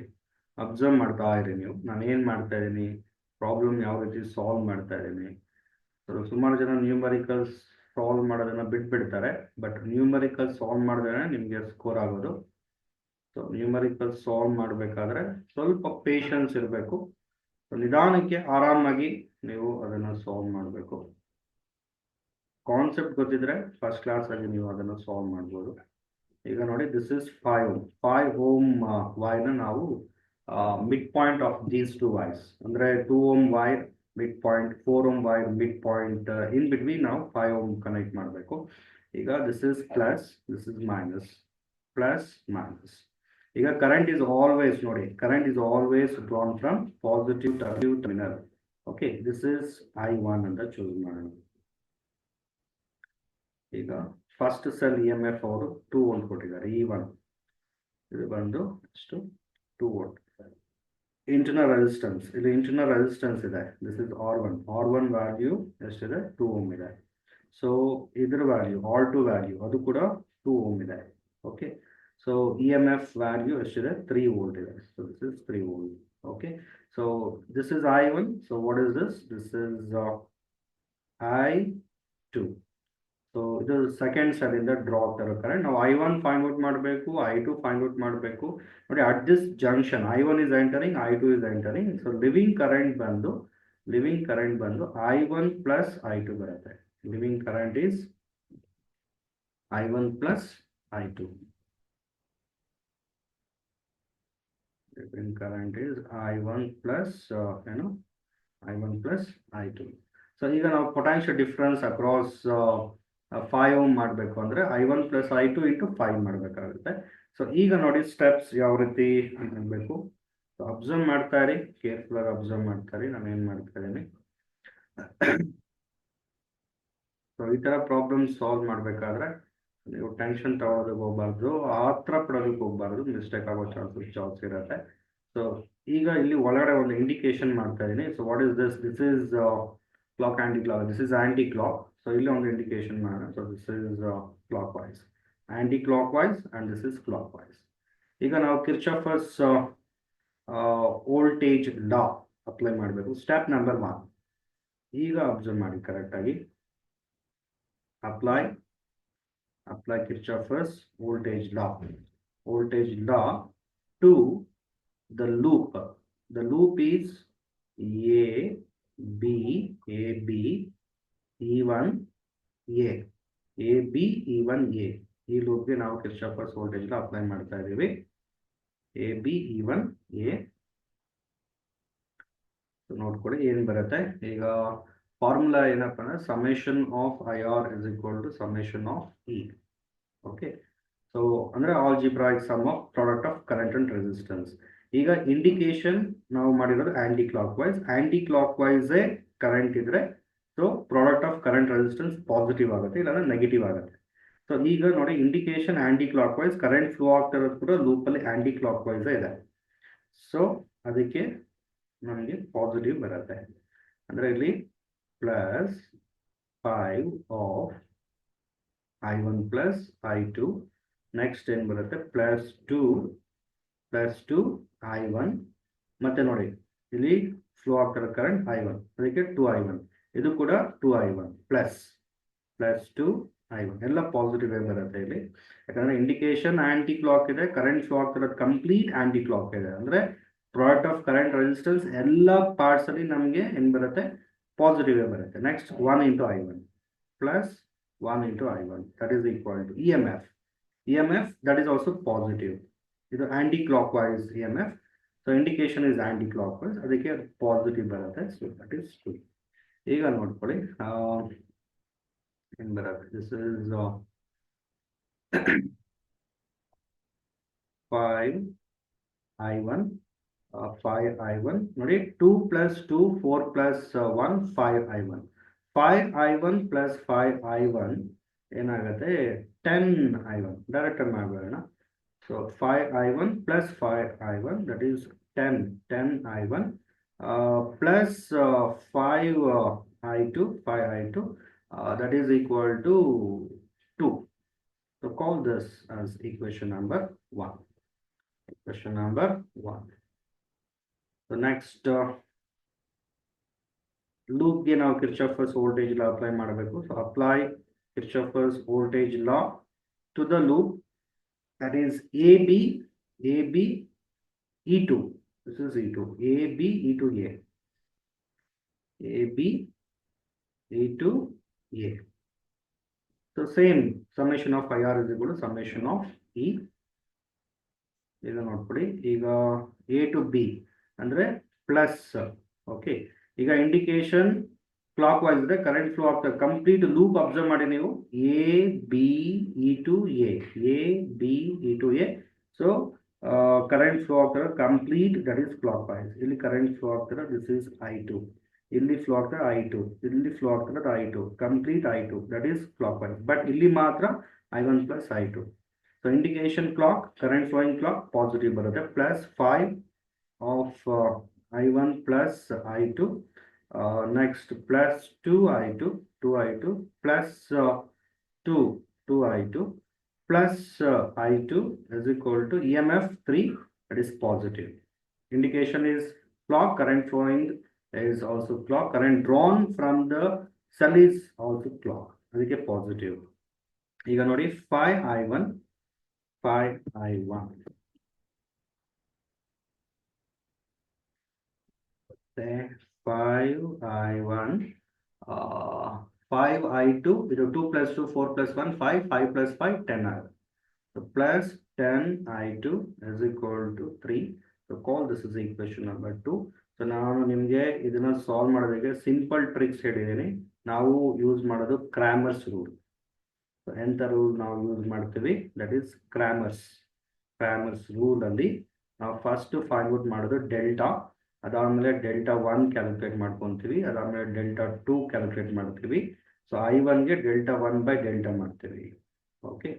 ಅಬ್ಸರ್ವ್ ಮಾಡ್ತಾ ಇರಿ ನೀವು. ನಾನು ಏನು ಮಾಡ್ತಾ ಇದ್ದೀನಿ, ಪ್ರಾಬ್ಲಮ್ ಯಾವ ರೀತಿ ಸಾಲ್ವ್ ಮಾಡ್ತಾ ಇದ್ದೀನಿ. ಸುಮಾರು ಜನ ನ್ಯೂಮರಿಕಲ್ಸ್ ಸಾಲ್ವ್ ಮಾಡೋದನ್ನ ಬಿಟ್ಬಿಡ್ತಾರೆ, ಬಟ್ ನ್ಯೂಮರಿಕಲ್ ಸಾಲ್ವ್ ಮಾಡಿದ್ರೆ ನಿಮಗೆ ಸ್ಕೋರ್ ಆಗೋದು. ಸೊ ನ್ಯೂಮರಿಕಲ್ ಸಾಲ್ವ್ ಮಾಡಬೇಕಾದ್ರೆ ಸ್ವಲ್ಪ ಪೇಷನ್ಸ್ ಇರಬೇಕು. ನಿಧಾನಕ್ಕೆ ಆರಾಮಾಗಿ ನೀವು ಅದನ್ನು ಸಾಲ್ವ್ ಮಾಡಬೇಕು. ಕಾನ್ಸೆಪ್ಟ್ ಗೊತ್ತಿದ್ರೆ ಫಸ್ಟ್ ಕ್ಲಾಸ್ ಆಗಿ ನೀವು ಅದನ್ನು ಸಾಲ್ವ್ ಮಾಡ್ಬೋದು. ಈಗ ನೋಡಿ ದಿಸ್ ಇಸ್ 5 ಓಮ್ ವೈರ್ನ ನಾವು mid point of these 2 wires, ಅಂದರೆ 2 ohm wire mid point, 4 ohm wire mid point, in between ನಾವು 5 ಓಮ್ ಕನೆಕ್ಟ್ ಮಾಡಬೇಕು. ಈಗ this is plus, this is minus, plus minus. ಈಗ ಕರೆಂಟ್ ಇಸ್ ಆಲ್ವೇಸ್ ನೋಡಿ, current is always drawn from positive terminal. Okay, this is I1 ಅಂತ choose ಮಾಡೋಣ. ಈಗ first cell E M F ಅವರು 2 volt ಕೊಟ್ಟಿದ್ದಾರೆ, E1 ಇದು ಬಂದು ಎಷ್ಟು 2 ವೋಲ್ಟ್. ಇಂಟರ್ನಲ್ ರೆಸಿಸ್ಟೆನ್ಸ್, ಇಲ್ಲಿ ಇಂಟರ್ನಲ್ ರೆಸಿಸ್ಟೆನ್ಸ್ ಇದೆ, ದಿಸ್ ಇಸ್ R1 ವ್ಯಾಲ್ಯೂ ಎಷ್ಟಿದೆ, 2 ಓಮ್ ಇದೆ. ಸೊ ಇದ್ರ ವ್ಯಾಲ್ಯೂ R2 ವ್ಯಾಲ್ಯೂ ಅದು ಕೂಡ 2 ಓಮ್ ಇದೆ. Okay, so E M F value ಎಷ್ಟಿದೆ, 3 ವೋಲ್ಟ್ ಇದೆ. So this is 3 volt. Okay, so this is I1. So what is this, this is I2. So ಇದು second cell ಇಂದ draw ಆಗ್ತಿರೋ current. ನಾವು I1 find out ಮಾಡಬೇಕು, I2 find out ಮಾಡಬೇಕು. ನೋಡಿ at this junction I1 is entering, I2 is entering. So living current ಬಂದು I1 plus I2 ಬರುತ್ತೆ. Living current is I1 plus I2. Living current is I1 plus I1 plus I2. So ಈಗ ನಾವು potential difference across 5 ohm ಮಾಡಬೇಕು ಅಂದರೆ I1 plus I2 into 5 ಮಾಡಬೇಕಾಗುತ್ತೆ. So ಈಗ ನೋಡಿ steps ಯಾವ ರೀತಿ ಮಾಡಬೇಕು. ಸೊ ಅಬ್ಸರ್ವ್ ಮಾಡ್ತಾ ಇರಿ, ಕೇರ್ಫುಲ್ ಆಗಿ ಅಬ್ಸರ್ವ್ ಮಾಡ್ತಾ ಇರಿ, ನಾನು ಏನು ಮಾಡ್ತಾ ಇದ್ದೀನಿ. ಸೊ ಈ ಥರ ಪ್ರಾಬ್ಲಮ್ ಸಾಲ್ವ್ ಮಾಡಬೇಕಾದ್ರೆ ನೀವು ಟೆನ್ಷನ್ ತಗೊಳ್ಳೋದಕ್ಕೆ ಹೋಗ್ಬಾರ್ದು, ಆತ್ರ ಪಡೋದಕ್ಕೆ ಹೋಗ್ಬಾರ್ದು, ಮಿಸ್ಟೇಕ್ ಆಗೋ ಚಾನ್ಸಸ್ ಜಾಸ್ತಿ ಇರುತ್ತೆ. ಸೊ ಈಗ ಇಲ್ಲಿ ಒಳಗಡೆ ಒಂದು ಇಂಡಿಕೇಶನ್ ಮಾಡ್ತಾ ಇದ್ದೀನಿ. So what is this, this is clock, anti clock, this is aunty clock. So ಇಲ್ಲಿ ಒಂದು ಇಂಡಿಕೇಶನ್ ಮಾಡೋಣ. So this is clockwise, anticlockwise, and this is clockwise. ಈಗ ನಾವು ಕಿರ್ಚಾಫರ್ಸ್ ವೋಲ್ಟೇಜ್ ಲಾ ಅಪ್ಲೈ ಮಾಡಬೇಕು. Step number 1 ಈಗ observe ಮಾಡಿ ಕರೆಕ್ಟಾಗಿ. Apply Kirchhoff's voltage law to the loop. The loop is AB E1 A. AB E1 A. ಈ ಲೂಪ್ಗೆ ನಾವು Kirchhoff's voltage law apply ಮಾಡ್ತಾ ಇದ್ದೀವಿ. AB E1 A. ನೋಡ್ಕೊಳ್ಳಿ ಏನು ಬರುತ್ತೆ. ಈಗ ಫಾರ್ಮುಲಾ ಏನಪ್ಪ ಅಂದ್ರೆ summation of IR is equal to summation of E. Okay, so ಅಂದ್ರೆ algebraic sum of product of current and resistance. ಈಗ ಇಂಡಿಕೇಶನ್ ನಾವು ಮಾಡಿರೋದು ಆಂಟಿ ಕ್ಲಾಕ್ ವೈಸ್ ಕರೆಂಟ್ ಇದ್ರೆ so product of current resistance positive ಆಗುತ್ತೆ, ಇಲ್ಲಾಂದ್ರೆ negative ಆಗುತ್ತೆ. So ಈಗ ನೋಡಿ indication aunty clock wise, current flow ಆಗ್ತಿರೋದು ಕೂಡ ಲೂಪಲ್ಲಿ ಆಂಟಿ ಕ್ಲಾಕ್ ವೈಸ್ ಇದೆ. ಸೊ ಅದಕ್ಕೆ ನಮಗೆ ಪಾಸಿಟಿವ್ ಬರುತ್ತೆ. ಅಂದ್ರೆ ಇಲ್ಲಿ plus 5 of I1 plus I2. Next ಏನು ಬರುತ್ತೆ, ಪ್ಲಸ್ 2 I1. ಮತ್ತೆ ನೋಡಿ ಇಲ್ಲಿ ಫ್ಲೋ ಆಗ್ತಿರೋ ಕರೆಂಟ್ I1, ಅದಕ್ಕೆ 2 I1. ಇದು ಕೂಡ 2i1 ಪ್ಲಸ್ 2i1 ಎಲ್ಲ ಪಾಸಿಟಿವ್ ಬರುತ್ತೆ ಇಲ್ಲಿ. ಯಾಕಂದ್ರೆ ಇಂಡಿಕೇಶನ್ ಆಂಟಿ ಕ್ಲಾಕ್ ಇದೆ, ಕರೆಂಟ್ ಫ್ಲೋ ಆಗ್ತಿರೋದು ಕಂಪ್ಲೀಟ್ ಆಂಟಿ ಕ್ಲಾಕ್ ಇದೆ. ಅಂದ್ರೆ ಪ್ರಾಡಕ್ಟ್ ಆಫ್ ಕರೆಂಟ್ ರೆಸಿಸ್ಟೆನ್ಸ್ ಎಲ್ಲ ಪಾರ್ಟ್ಸ್ ಅಲ್ಲಿ ನಮಗೆ ಏನ್ ಬರುತ್ತೆ, ಪಾಸಿಟಿವ್ ಬರುತ್ತೆ. Next 1 into i1 plus 1 into i1 that is equal to EMF that is also positive. ಇದು anticlockwise EMF, so indication is aunty clock wise, ಅದಕ್ಕೆ positive ಬರುತ್ತೆ. So that is 2. ಈಗ ನೋಡ್ಕೊಳ್ಳಿ ಏನ್ ಬರುತ್ತೆ, ದಿಸ್ ಇಸ್ 5i1 5i1 ನೋಡಿ, 2 plus 2 4 plus 1 5i1 5i1 plus 5i1 ಏನಾಗುತ್ತೆ 10i1. Direct ಮಾಡೋಣ. So 5i1 plus 5i1 that is 10i1 plus 5i2 that is equal to 2. So call this as equation number 1. Equation number 1. So next loop ಗೆ ನಾವು Kirchhoff's voltage law apply ಮಾಡಬೇಕು. So apply Kirchhoff's voltage law to the loop, that is AB E2. This is E2. AB E2 A. AB E2 A. So same summation of IR is equal to summation of E. ಈಗ ನೋಡ್ಕೊಳ್ಳಿ, ಈಗ A to B ಅಂದ್ರೆ plus. Okay, ಈಗ indication clock wise ಇದೆ, current flow ಆಗ್ತದೆ. Complete loop observe ಮಾಡಿ ನೀವು, AB E2 A, AB E2 A. So current flow ಆಗ್ತಾರೆ complete, that is clockwise. ಇಲ್ಲಿ ಕರೆಂಟ್ ಫ್ಲೋ ಆಗ್ತಾರೆ, ದಿಸ್ ಈಸ್ I2. ಇಲ್ಲಿ ಫ್ಲೋ ಆಗ್ತಾರೆ I2, ಇಲ್ಲಿ ಫ್ಲೋ ಆಗ್ತಾರೆ I2, complete I2, that is clockwise. But ಇಲ್ಲಿ ಮಾತ್ರ I1 plus I2. So indication clock, current flowing clock positive ಬರುತ್ತೆ. Plus 5 of I1 plus I2. Next plus 2i2 plus 2i2 plus I2 is equal to EMF 3, that is positive. Indication is clock, current flowing is also clock, current drawn from the cell is also clock, ಅದಕ್ಕೆ positive. ಈಗ ನೋಡಿ 5i1 5i1 5i2, ಇದು 2 plus 2 4 plus 1 5 plus 5 10i. So plus 10i2 is equal to 3. So call this is equation number 2. So ನಾನು ನಿಮಗೆ ಇದನ್ನ solve ಮಾಡೋದಕ್ಕೆ simple tricks ಹೇಳಿದ್ದೀನಿ. ನಾವು ಯೂಸ್ ಮಾಡೋದು ಕ್ರಾಮರ್ಸ್ ರೂಲ್. ಸೊ ಎಂಥ ರೂಲ್ ನಾವು ಯೂಸ್ ಮಾಡ್ತೀವಿ, ದಟ್ ಈಸ್ ಕ್ರಾಮರ್ಸ್ ರೂಲ್ ಅಲ್ಲಿ ನಾವು ಫಸ್ಟ್ ಫೈಂಡ್ ಔಟ್ ಮಾಡೋದು ಡೆಲ್ಟಾ. ಅದಾದ್ಮೇಲೆ ಡೆಲ್ಟಾ 1 ಕ್ಯಾಲ್ಕುಲೇಟ್ ಮಾಡ್ಕೊತೀವಿ, ಅದಾದ್ಮೇಲೆ ಡೆಲ್ಟಾ 2 ಕ್ಯಾಲ್ಕುಲೇಟ್ ಮಾಡ್ತೀವಿ. ಸೊ I1ಗೆ ಡೆಲ್ಟಾ 1 ಬೈ ಡೆಲ್ಟಾ ಮಾಡ್ತೀವಿ. ಓಕೆ,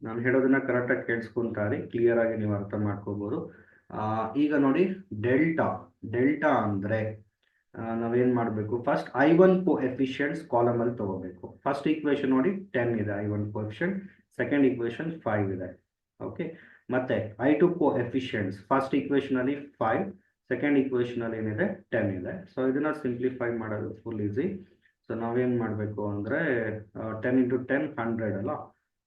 ನಾನು ಹೇಳೋದನ್ನ ಕರೆಕ್ಟಾಗಿ ಕೇಳಿಸ್ಕೊಂತಾರೆ, ಕ್ಲಿಯರ್ ಆಗಿ ನೀವು ಅರ್ಥ ಮಾಡ್ಕೋಬಹುದು. ಈಗ ನೋಡಿ, ಡೆಲ್ಟಾ ಅಂದ್ರೆ ನಾವೇನ್ ಮಾಡಬೇಕು, ಫಸ್ಟ್ I1 ಕೋಎಫಿಷಿಯಂಟ್ಸ್ ಕಾಲಮ್ ಅಲ್ಲಿ ತಗೋಬೇಕು. ಫಸ್ಟ್ ಈಕ್ವೇಶನ್ ನೋಡಿ 10 ಇದೆ I1 ಕೋಎಫಿಷಿಯಂಟ್, ಸೆಕೆಂಡ್ ಈಕ್ವೇಶನ್ 5 ಇದೆ. ಓಕೆ, ಮತ್ತೆ I2 ಕೋಎಫಿಷಿಯಂಟ್ಸ್ ಫಸ್ಟ್ ಈಕ್ವೇಶನ್ ಅಲ್ಲಿ 5, ಸೆಕೆಂಡ್ ಈಕ್ವೇಶನ್ ಅಲ್ಲಿ ಏನಿದೆ 10 ಇದೆ. ಸೊ ಇದನ್ನ ಸಿಂಪ್ಲಿಫೈ ಮಾಡೋದು ಫುಲ್ ಈಸಿ. ಸೊ ನಾವೇನ್ ಮಾಡಬೇಕು ಅಂದ್ರೆ 10 into 10 100 ಅಲ್ಲ,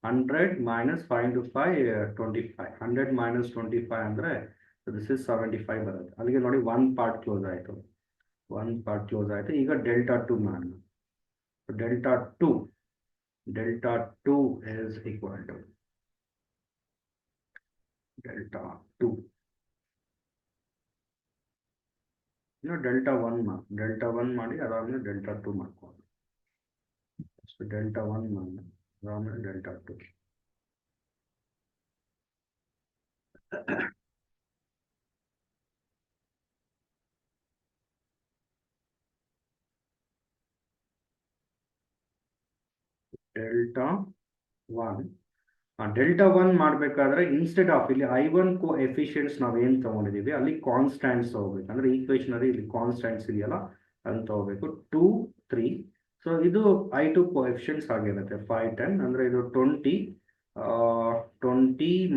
100 minus 5 into 5 25, 100 minus 25 ಅಂದ್ರೆ ದಿಸ್ ಇಸ್ 75 ಬರುತ್ತೆ. ಅಲ್ಲಿಗೆ ನೋಡಿ ಒನ್ ಪಾರ್ಟ್ ಕ್ಲೋಸ್ ಆಯಿತು. ಈಗ ಡೆಲ್ಟಾ 2 ಮಾಡೋಣ. Delta 2 is equal to delta 2 delta 1 ಮಾಡಿ ಅದಾದ್ಮೇಲೆ ಡೆಲ್ಟಾ 2 ಮಾಡ್ಕೊಂಡು, ಡೆಲ್ಟಾ 1 ಮಾಡಿ ಅದಾದ್ಮೇಲೆ ಡೆಲ್ಟಾ 2. ಡೆಲ್ಟಾ 1 ಮಾಡಬೇಕಾದ್ರೆ ಇನ್ಸ್ಟೆಡ್ ಆಫ್ ಇಲ್ಲಿ I1 ಕೋಎಫಿಷಿಯಂಟ್ಸ್ ನಾವೇನು ತಗೊಂಡಿದ್ದೀವಿ ಅಲ್ಲಿ ಕಾನ್ಸ್ಟೆಂಟ್ಸ್ ತಗೋಬೇಕು. ಅಂದ್ರೆ ಈಕ್ವೇಶನ್ ಅಲ್ಲಿ ಇಲ್ಲಿ ಕಾನ್ಸ್ಟೆಂಟ್ಸ್ ಇದೆಯಲ್ಲ ಅದನ್ನ ತಗೋಬೇಕು. 2 3. ಸೊ ಇದು I2 ಕೋಎಫಿಷಿಯಂಟ್ಸ್ ಆಗಿರುತ್ತೆ 5 10, ಅಂದ್ರೆ ಇದು 20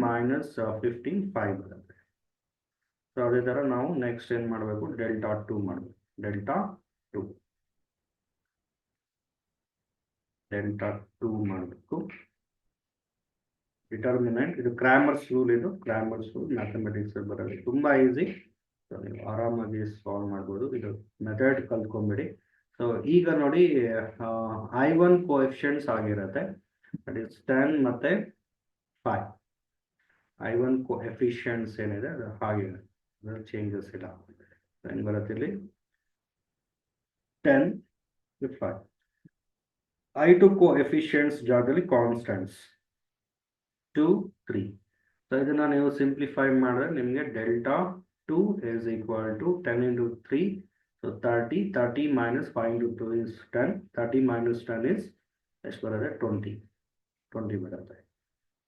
minus 15 5 ಬರುತ್ತೆ. ಸೊ ಅದೇ ತರ ನಾವು ನೆಕ್ಸ್ಟ್ ಏನ್ ಮಾಡಬೇಕು, ಡೆಲ್ಟಾ 2 ಮಾಡಬೇಕು. ಡೆಲ್ಟಾ 2 ಡೆಲ್ಟಾ 2 ಮಾಡಬೇಕು. ಡಿಟರ್ಮಿನೆಂಟ್ ಇದು ಕ್ರಾಮರ್ಸ್ ರೂಲ್, ಇದು ಕ್ರಾಮರ್ಸ್ ರೂಲ್ ಮ್ಯಾಥಮೆಟಿಕ್ಸ್ ಬರೋದು ತುಂಬಾ ಈಸಿ. ಸೊ ನೀವು ಆರಾಮಾಗಿ ಸಾಲ್ವ್ ಮಾಡ್ಬೋದು. ಇದು ಮೆಥಡ್ ಕಲ್ತ್ಕೊಂಬಿಡಿ. ಸೊ ಈಗ ನೋಡಿ I1 ಕೋಎಫಿಷಿಯಂಟ್ಸ್ ಆಗಿರುತ್ತೆ, ದಟ್ ಇಸ್ 10 ಮತ್ತೆ 5. I1 ಕೋಎಫಿಷಿಯಂಟ್ಸ್ ಏನಿದೆ ಅದು ಹಾಗಿದೆ, ಚೇಂಜಸ್ ಇಲ್ಲ. ಏನು ಬರುತ್ತೆ ಇಲ್ಲಿ 10 5. I2 ಕೋಎಫಿಷಿಯಂಟ್ಸ್ ಜಾಗದಲ್ಲಿ ಕಾನ್ಸ್ಟೆಂಟ್ಸ್ 2 3. ಸೊ ಇದನ್ನ ನೀವು ಸಿಂಪ್ಲಿಫೈ ಮಾಡಿದ್ರೆ ನಿಮಗೆ delta 2 is equal to 10 into 3. So 30 minus 5 into 2 is 10. 30 minus 10 is ಎಷ್ಟು ಬರುತ್ತೆ 20 ಬರುತ್ತೆ.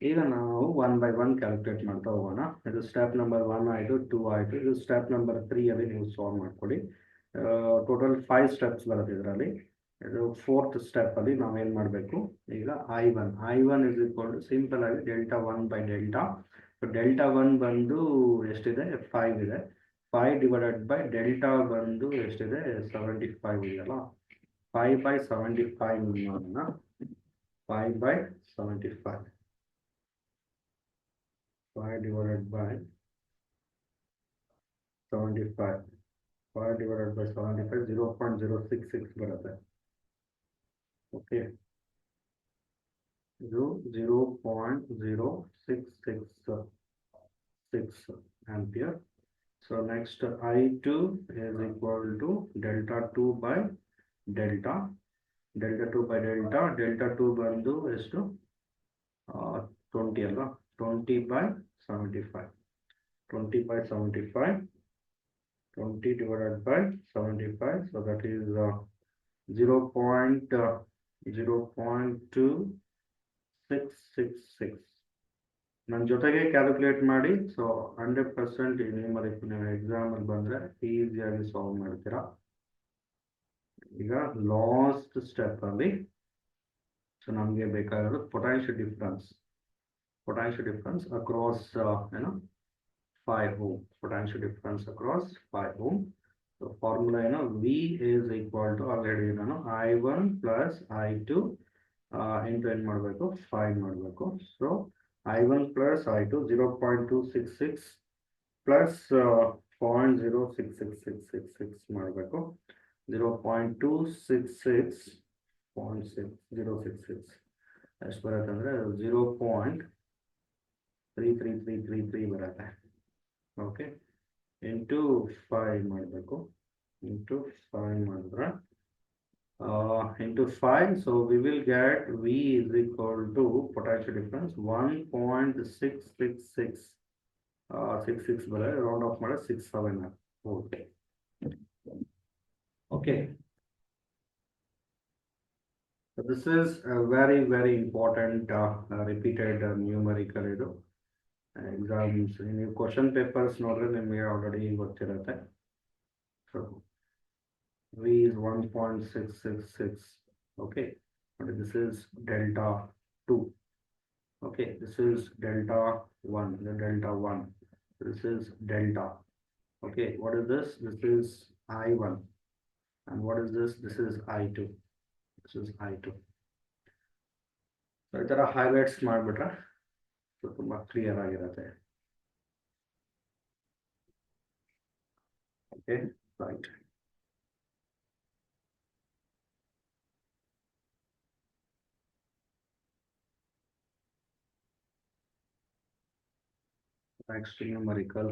ಈಗ ನಾವು 1 by 1 ಕ್ಯಾಲ್ಕುಲೇಟ್ ಮಾಡ್ತಾ ಹೋಗೋಣ. ಇದು ಸ್ಟೆಪ್ ನಂಬರ್ 1 ಆಯಿತು, 2 ಆಯಿತು. ಇದು ಸ್ಟೆಪ್ ನಂಬರ್ 3 ಅಲ್ಲಿ ನೀವು ಸಾಲ್ವ್ ಮಾಡ್ಕೊಳ್ಳಿ. ಟೋಟಲ್ 5 ಸ್ಟೆಪ್ಸ್ ಬರುತ್ತೆ ಇದರಲ್ಲಿ. ಇದು 4th ಸ್ಟೆಪ್ ಅಲ್ಲಿ ನಾವೇನು ಮಾಡಬೇಕು, ಈಗ I1 is equal to simple ಆಗಿ ಡೆಲ್ಟಾ 1 by ಡೆಲ್ಟಾ. ಡೆಲ್ಟಾ 1 ಬಂದು ಎಷ್ಟಿದೆ 5 ಇದೆ. 5 ಡಿವೈಡೆಡ್ ಬೈ ಡೆಲ್ಟಾ ಬಂದು ಎಷ್ಟಿದೆ 75 ಇದೆಯಲ್ಲ. 5 by 75 ಮಾಡೋಣ. 5 by 75. 5 divided by 75. 5 divided by 75 0.066 ಬರುತ್ತೆ. ಓಕೆ, ಇದು 0.0666 ampere. So next I2 is equal to delta 2 by delta. Delta 2 by delta. Delta 2 ಬಂದು ಎಷ್ಟು 20 ಅಲ್ಲ, 20 by 75. 20 by 75. 20 divided by 75. So that is 0.2666. ನನ್ನ ಜೊತೆಗೆ ಕ್ಯಾಲ್ಕುಲೇಟ್ ಮಾಡಿ. ಸೊ 100% ಈ ನ್ಯೂಮರಿಕ್ ನೀವು ಎಕ್ಸಾಮಲ್ಲಿ ಬಂದರೆ ಈಸಿಯಾಗಿ ಸಾಲ್ವ್ ಮಾಡ್ತೀರಾ. ಈಗ ಲಾಸ್ಟ್ ಸ್ಟೆಪ್ ಅಲ್ಲಿ ಸೊ ನಮಗೆ ಬೇಕಾಗಿರೋದು potential difference across 5 ohm. Potential difference across 5 ohm. So formula ಏನು, V is equal to already ನಾನು I1 plus I2 ಇಂಟು ಏನು ಮಾಡಬೇಕು 5 ಮಾಡಬೇಕು. So I1 plus I2 0.266 plus 0.066666 ಮಾಡಬೇಕು. 0.266.066 ಎಷ್ಟು ಬರುತ್ತೆ ಅಂದರೆ 0.33333 ಬರುತ್ತೆ. ಓಕೆ, ಇಂಟು 5 ಮಾಡಬೇಕು. ಇಂಟು 5 ಮಾಡಿದ್ರೆ into 5, so we will get V is equal to potential difference 1.666 66 ಬರುತ್ತೆ. ರೌಂಡ್ ಆಫ್ ಮಾಡಿ 67 okay. Okay, so this is a very important repeated numerical. ಇದು ಎಕ್ಸಾಮ್ಸ್ ನೀವು ಕ್ವಶನ್ ಪೇಪರ್ಸ್ ನೋಡಿದ್ರೆ ನಿಮಗೆ ಆಲ್ರೆಡಿ ಗೊತ್ತಿರುತ್ತೆ. So V is 1.666. Okay, and this is delta 2. Okay, this is delta 1. The delta 1. This is delta. Okay, what is this? This is I1. And what is this? This is I2. This is I2. So ಈ ಥರ highlights ಮಾಡಿಬಿಟ್ರೆ so ತುಂಬ clear ಆಗಿರುತ್ತೆ. Okay, right. Next numerical.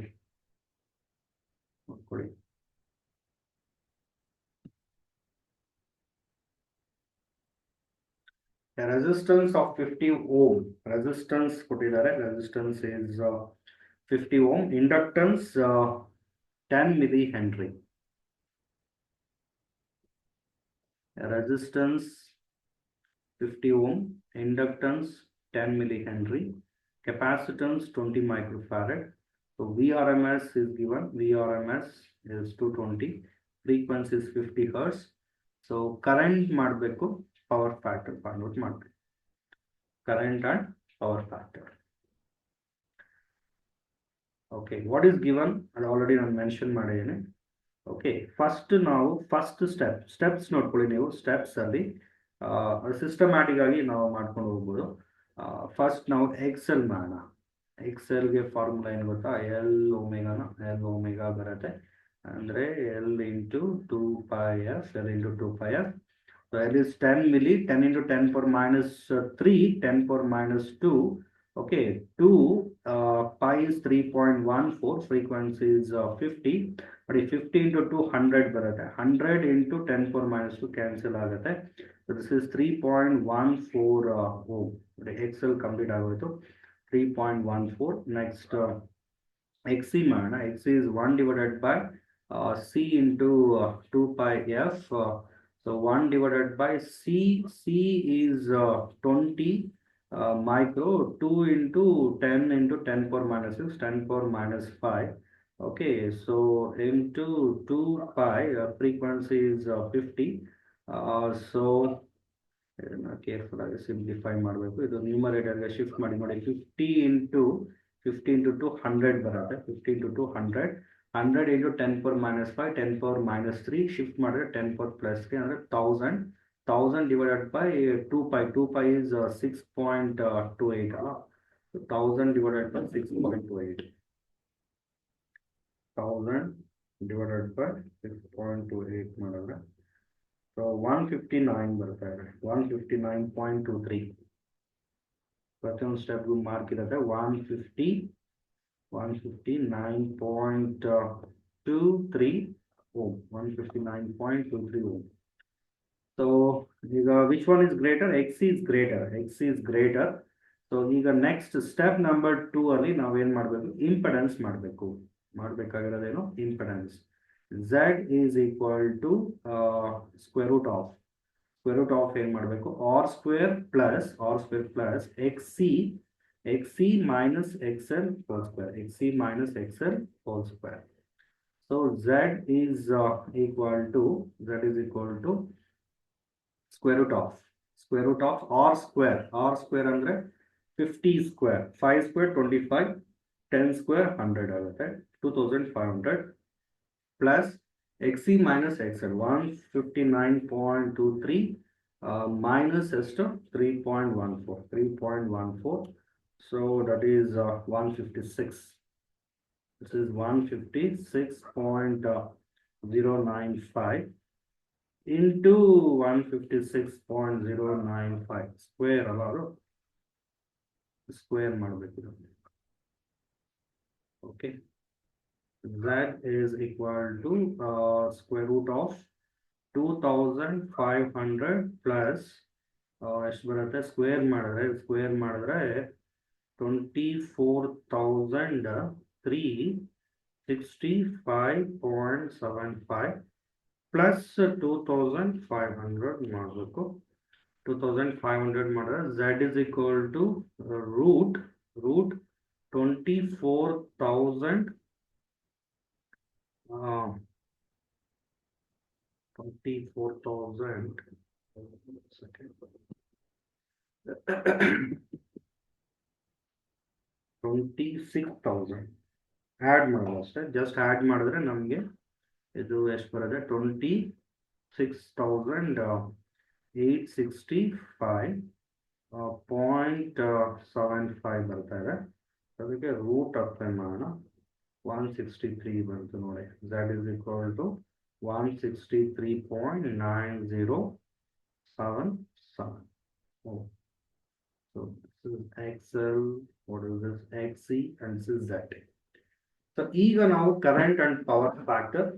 A resistance of 50 ohm. Resistance resistance is 50 ohm. Inductance 10 millihenry. A resistance 50 ohm. Inductance 10 millihenry. Capacitance 20 microfarad. So VRMS is given. VRMS is 220. Frequency is 50 Hertz. So current ಮಾಡಬೇಕು, power factor find out ಮಾಡಬೇಕು. Current and power factor. Okay, what is given? I already mentioned ಮಾಡಿದ್ದೇನೆ. Okay, first steps ನೋಡ್ಕೊಳ್ಳಿ ನೀವು. Steps ಅಲ್ಲಿ systematic ಆಗಿ ನಾವು ಮಾಡ್ಕೊಂಡು ಹೋಗ್ಬೋದು. ಫಸ್ಟ್ ನಾವು ಎಕ್ಸೆಲ್ ಮಾಡೋಣ. ಎಕ್ಸೆಲ್ಗೆ ಫಾರ್ಮುಲಾ ಏನು ಗೊತ್ತಾ? ಎಲ್ ಒಮೆಗಾ ಬರುತ್ತೆ, ಅಂದರೆ L into 2πf, L into 2πf. So L is 10 milli, 10 into 10 power minus 3, 10 power minus 2. Okay, 2 pi is 3.14, frequency is 50. But if 50 into 200 ಬರುತ್ತೆ, 100 into 10 power minus 2 cancel ಆಗುತ್ತೆ. So this is 3.14 ohm. Excel complete ಆಗೋಯ್ತು. 3.14. Next XC ಮಾಡೋಣ. XC is 1 divided by C into 2 pi f. So 1 divided by C is 20 micro, 2 into 10 into 10 power minus 6, 10 power minus 5. Okay, so into 2 pi, frequency is 50. So careful ಆಗಿ simplify ಮಾಡಬೇಕು. ಇದು ನ್ಯೂಮರೇಟರ್ಗೆ shift ಮಾಡಿ ನೋಡಿ. 50 into 2 100 ಬರುತ್ತೆ. 50 into 2 100. 100 into 10 power minus 5, 10 power minus 3 shift ಮಾಡಿದ್ರೆ 10 power plus 3 ಅಂದರೆ 1000. 1000 divided by 2 pi. 2 pi is 6.28 ಅಲ್ಲ. 1000 divided by 6.28. 1000 divided by 6.28 ಮಾಡಿದ್ರೆ ಸೊ 159 ಬರ್ತಾ ಇದೆ. 159.23. ಪ್ರತಿಯೊಂದು ಸ್ಟೆಪ್ಗೂ ಮಾರ್ಕ್ ಇರುತ್ತೆ. 159.23 ಓಮ್. 159.23 ಓಮ್. ಸೊ ಈಗ which one is greater? X is greater. So ಈಗ ನೆಕ್ಸ್ಟ್ ಸ್ಟೆಪ್ ನಂಬರ್ 2 ಅಲ್ಲಿ ನಾವೇನ್ ಮಾಡಬೇಕು? ಇಂಪೆಡೆನ್ಸ್ ಮಾಡಬೇಕಾಗಿರೋದೇನು? Impedance. Z is equal to square root of ಏನು ಮಾಡಬೇಕು? R square plus XC minus XL whole square. So Z is equal to square root of R square. ಅಂದ್ರೆ 50 square, 5 square 25, 10 square 100 ಆಗುತ್ತೆ, 2500 plus XC minus XL 159.23 minus ಎಷ್ಟು? 3.14. So that is 156. This is 156.095 into 156.095 square ಅಲ್ಲ, square ಮಾಡಬೇಕು. Okay, Z is equal to square root of 2500 plus ಎಷ್ಟು ಬರುತ್ತೆ? Square ಮಾಡಿದ್ರೆ 24,365.75 plus 2500 ಮಾಡಬೇಕು. 2500 ಮಾಡಿದ್ರೆ Z is equal to root 24,000 26,000 add ಮಾಡೋದು ಅಷ್ಟೇ. ಜಸ್ಟ್ ಆ್ಯಡ್ ಮಾಡಿದ್ರೆ ನಮಗೆ ಇದು ಎಷ್ಟು ಬರುತ್ತೆ? 26,865.75 ಬರ್ತಾ ಇದೆ. ಅದಕ್ಕೆ ರೂಟ್ ಅಪ್ಲೈ ಮಾಡೋಣ. 163 ಬಂತು ನೋಡಿ. Z is equal to 163.9077. Oh, so this is XL, what is this? XC and this is Z. So ಈಗ ನಾವು current and power factor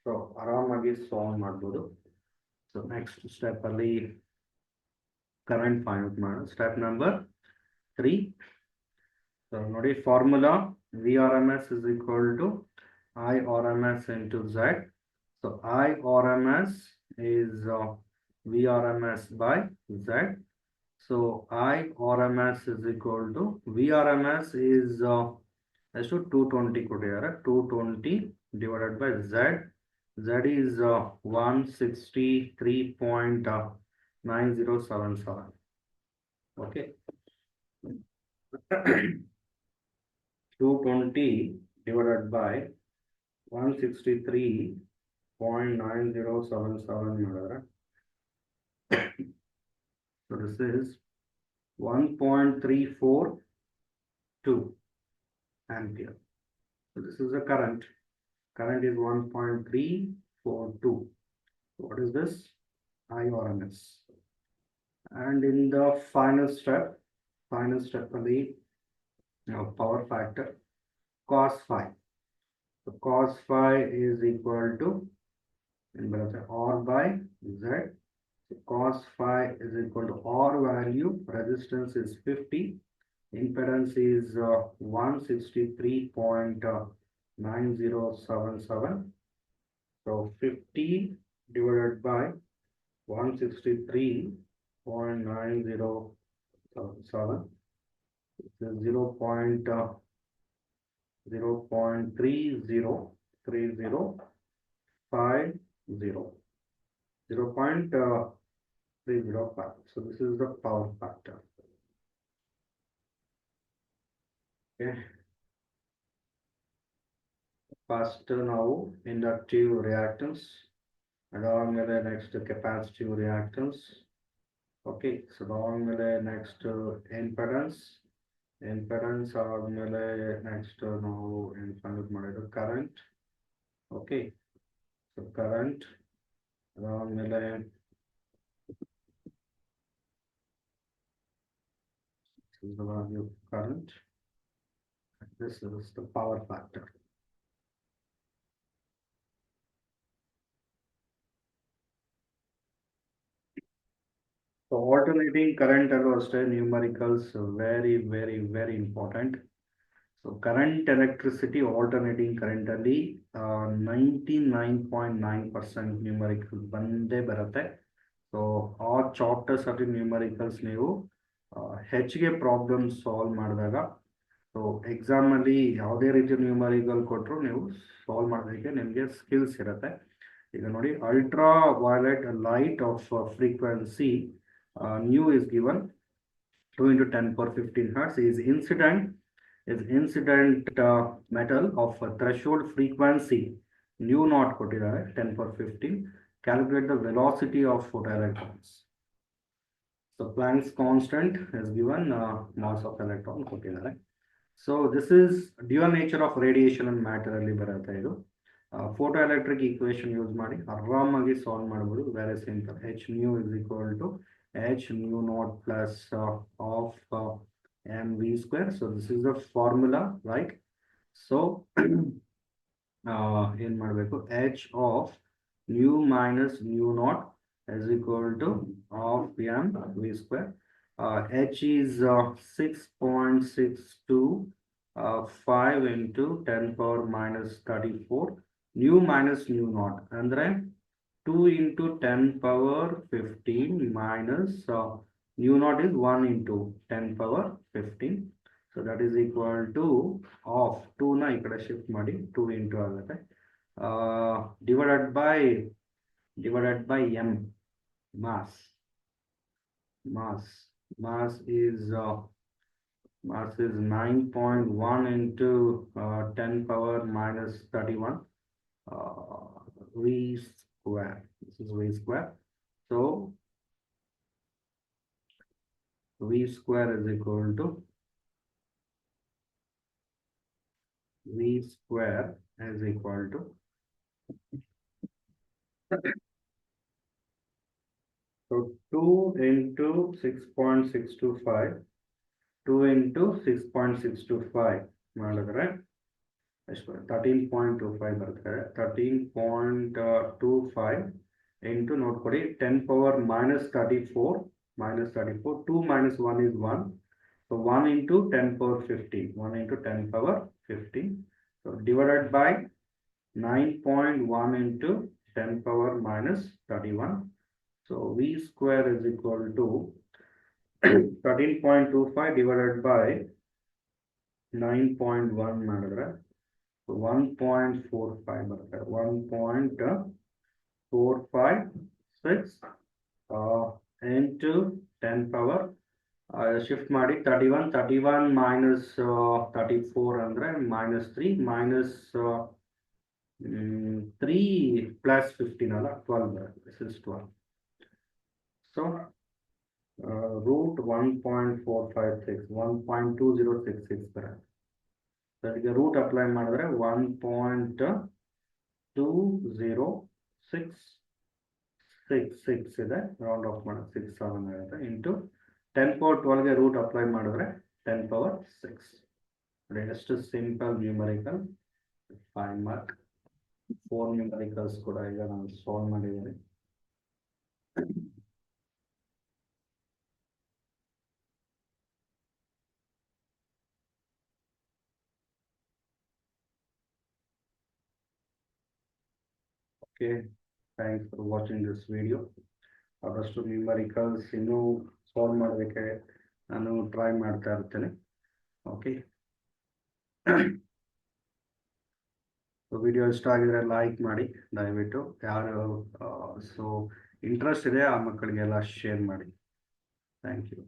so ಆರಾಮಾಗಿ ಸಾಲ್ವ್ ಮಾಡ್ಬೋದು. ಸೊ ನೆಕ್ಸ್ಟ್ ಸ್ಟೆಪ್ ಅಲ್ಲಿ ಕರೆಂಟ್ ಫೈಂಡ್ ಔಟ್ ಮಾಡೋಣ. Step number 3. So ನೋಡಿ, formula VRMS is equal to IRMS into Z. So IRMS is VRMS by Z. So IRMS is equal to VRMS is 220 ಕೊಟ್ಟಿದ್ದಾರೆ. 220 divided by Z. Z is 163.9077. Okay. 220 divided by 163 0.9077 ಮಾಡಿದ್ರೆ so this is 1.342 ampere. So this is the current. Current is 1.342. So what is this? IRMS. And in the final step of the power factor, cos phi. So cos phi is equal to R by Z. So cos phi is equal to R value, resistance is 50, impedance is 163.9077. So 50 divided by 163.9077 is 0.3050. 0.305. So this is the power factor. Okay. First now inductive reactance, along with the next capacitive reactance. Okay, so along with the next impedance ಆದ್ಮೇಲೆ next ನಾವು find ಮಾಡಿದ್ದು current. Okay, so current ಅದಾದ್ಮೇಲೆ this is the value of current. This is the power factor. So alternating current allo ಅಷ್ಟೇ numericals very important. So current electricity alternating current ಅಲ್ಲಿ 99.9% numerical ಬಂದೇ ಬರುತ್ತೆ. So ಆ chapters ಅಲ್ಲಿ numericals ನೀವು ಹೆಚ್ಚಿಗೆ problems solve ಮಾಡಿದಾಗ, ಸೊ ಎಕ್ಸಾಮ್ ಅಲ್ಲಿ ಯಾವುದೇ ರೀತಿ ನ್ಯೂಮರಿಕಲ್ ಕೊಟ್ಟರು ನೀವು ಸಾಲ್ವ್ ಮಾಡೋದಕ್ಕೆ ನಿಮಗೆ ಸ್ಕಿಲ್ಸ್ ಇರುತ್ತೆ. ಈಗ ನೋಡಿ, ultra violet light off frequency nu is given 2 into 10 power 15 hertz is incident metal of a threshold frequency nu naught ಕೊಟ್ಟಿದ್ದಾರೆ 10 power 15. Calculate the velocity of photoelectrons. So Planck's constant is given, mass of electron ಕೊಟ್ಟಿದ್ದಾರೆ. So this is dual nature of radiation and matter ಅಲ್ಲಿ ಬರುತ್ತೆ ಇದು. Photoelectric equation use ಮಾಡಿ ಆರಾಮಾಗಿ solve ಮಾಡಬಹುದು. Very simple. h nu is equal to h nu naught plus of mv square. So this is the formula, right? So ಏನ್ ಮಾಡಬೇಕು, h of nu minus nu naught is equal to of mv square. H is 6.625 into 10 power minus 34. Nu minus nu naught andre 2 into 10 power 15 minus nu naught is 1 into 10 power 15. So that is equal to of 2 na ikade shift ಮಾಡಿ 2 into ಆಗುತ್ತೆ, divided by m, mass is 9.1 into 10 power minus 31 v square. This is v square. So v square is equal to so 2 into 6.625, 2 into 6.625 ಮಾಡಿದ್ರೆ ಎಷ್ಟು 13.25 ಬರುತ್ತೆ. 13.25 into ನೋಡ್ಕೊಡಿ 10 power minus 34, 2 minus 1 is 1. So 1 into 10 power 15, 1 into 10 power 15. So divided by 9.1 into 10 power minus 31. So v square is equal to 13.25 divided by 9.1 ಮಾಡಿದ್ರೆ 1.45 ಬರುತ್ತೆ. 1.456 into 10 power shift ಮಾಡಿ 31 minus 34 ಅಂದ್ರೆ minus 3 minus 3 plus 15 ಅಲ್ಲ 12 ಬರುತ್ತೆ. This is 12. So root 1.456 1.2066 ಬರುತ್ತೆ. ಅದಕ್ಕೆ root apply ಮಾಡಿದ್ರೆ 1.2066 ಇದೆ, ರೌಂಡ್ ಆಫ್ ಮಾಡಿ 6 7 ಆಗುತ್ತೆ, ಇಂಟು 10^12ಗೆ ರೂಟ್ ಅಪ್ಲೈ ಮಾಡಿದ್ರೆ 10^6. ಎಷ್ಟು ಸಿಂಪಲ್ ನ್ಯೂಮರಿಕಲ್. 5 ಮಾರ್ಕ್. 4 ನ್ಯೂಮರಿಕಲ್ಸ್ ಕೂಡ ಈಗ ನಾನು ಸಾಲ್ವ್ ಮಾಡಿದ್ದೀನಿ. Okay, thanks for watching this video. ಆದಷ್ಟು ನ್ಯೂಮರಿಕಲ್ಸ್ ಇನ್ನೂ ಸಾಲ್ವ್ ಮಾಡೋದಕ್ಕೆ ನಾನು ಟ್ರೈ ಮಾಡ್ತಾ ಇರ್ತೇನೆ. ಓಕೆ, ವಿಡಿಯೋ ಇಷ್ಟ ಆಗಿದ್ರೆ ಲೈಕ್ ಮಾಡಿ ದಯವಿಟ್ಟು. ಯಾರು ಇಂಟ್ರೆಸ್ಟ್ ಇದೆ ಆ ಮಕ್ಕಳಿಗೆಲ್ಲ ಶೇರ್ ಮಾಡಿ. Thank you.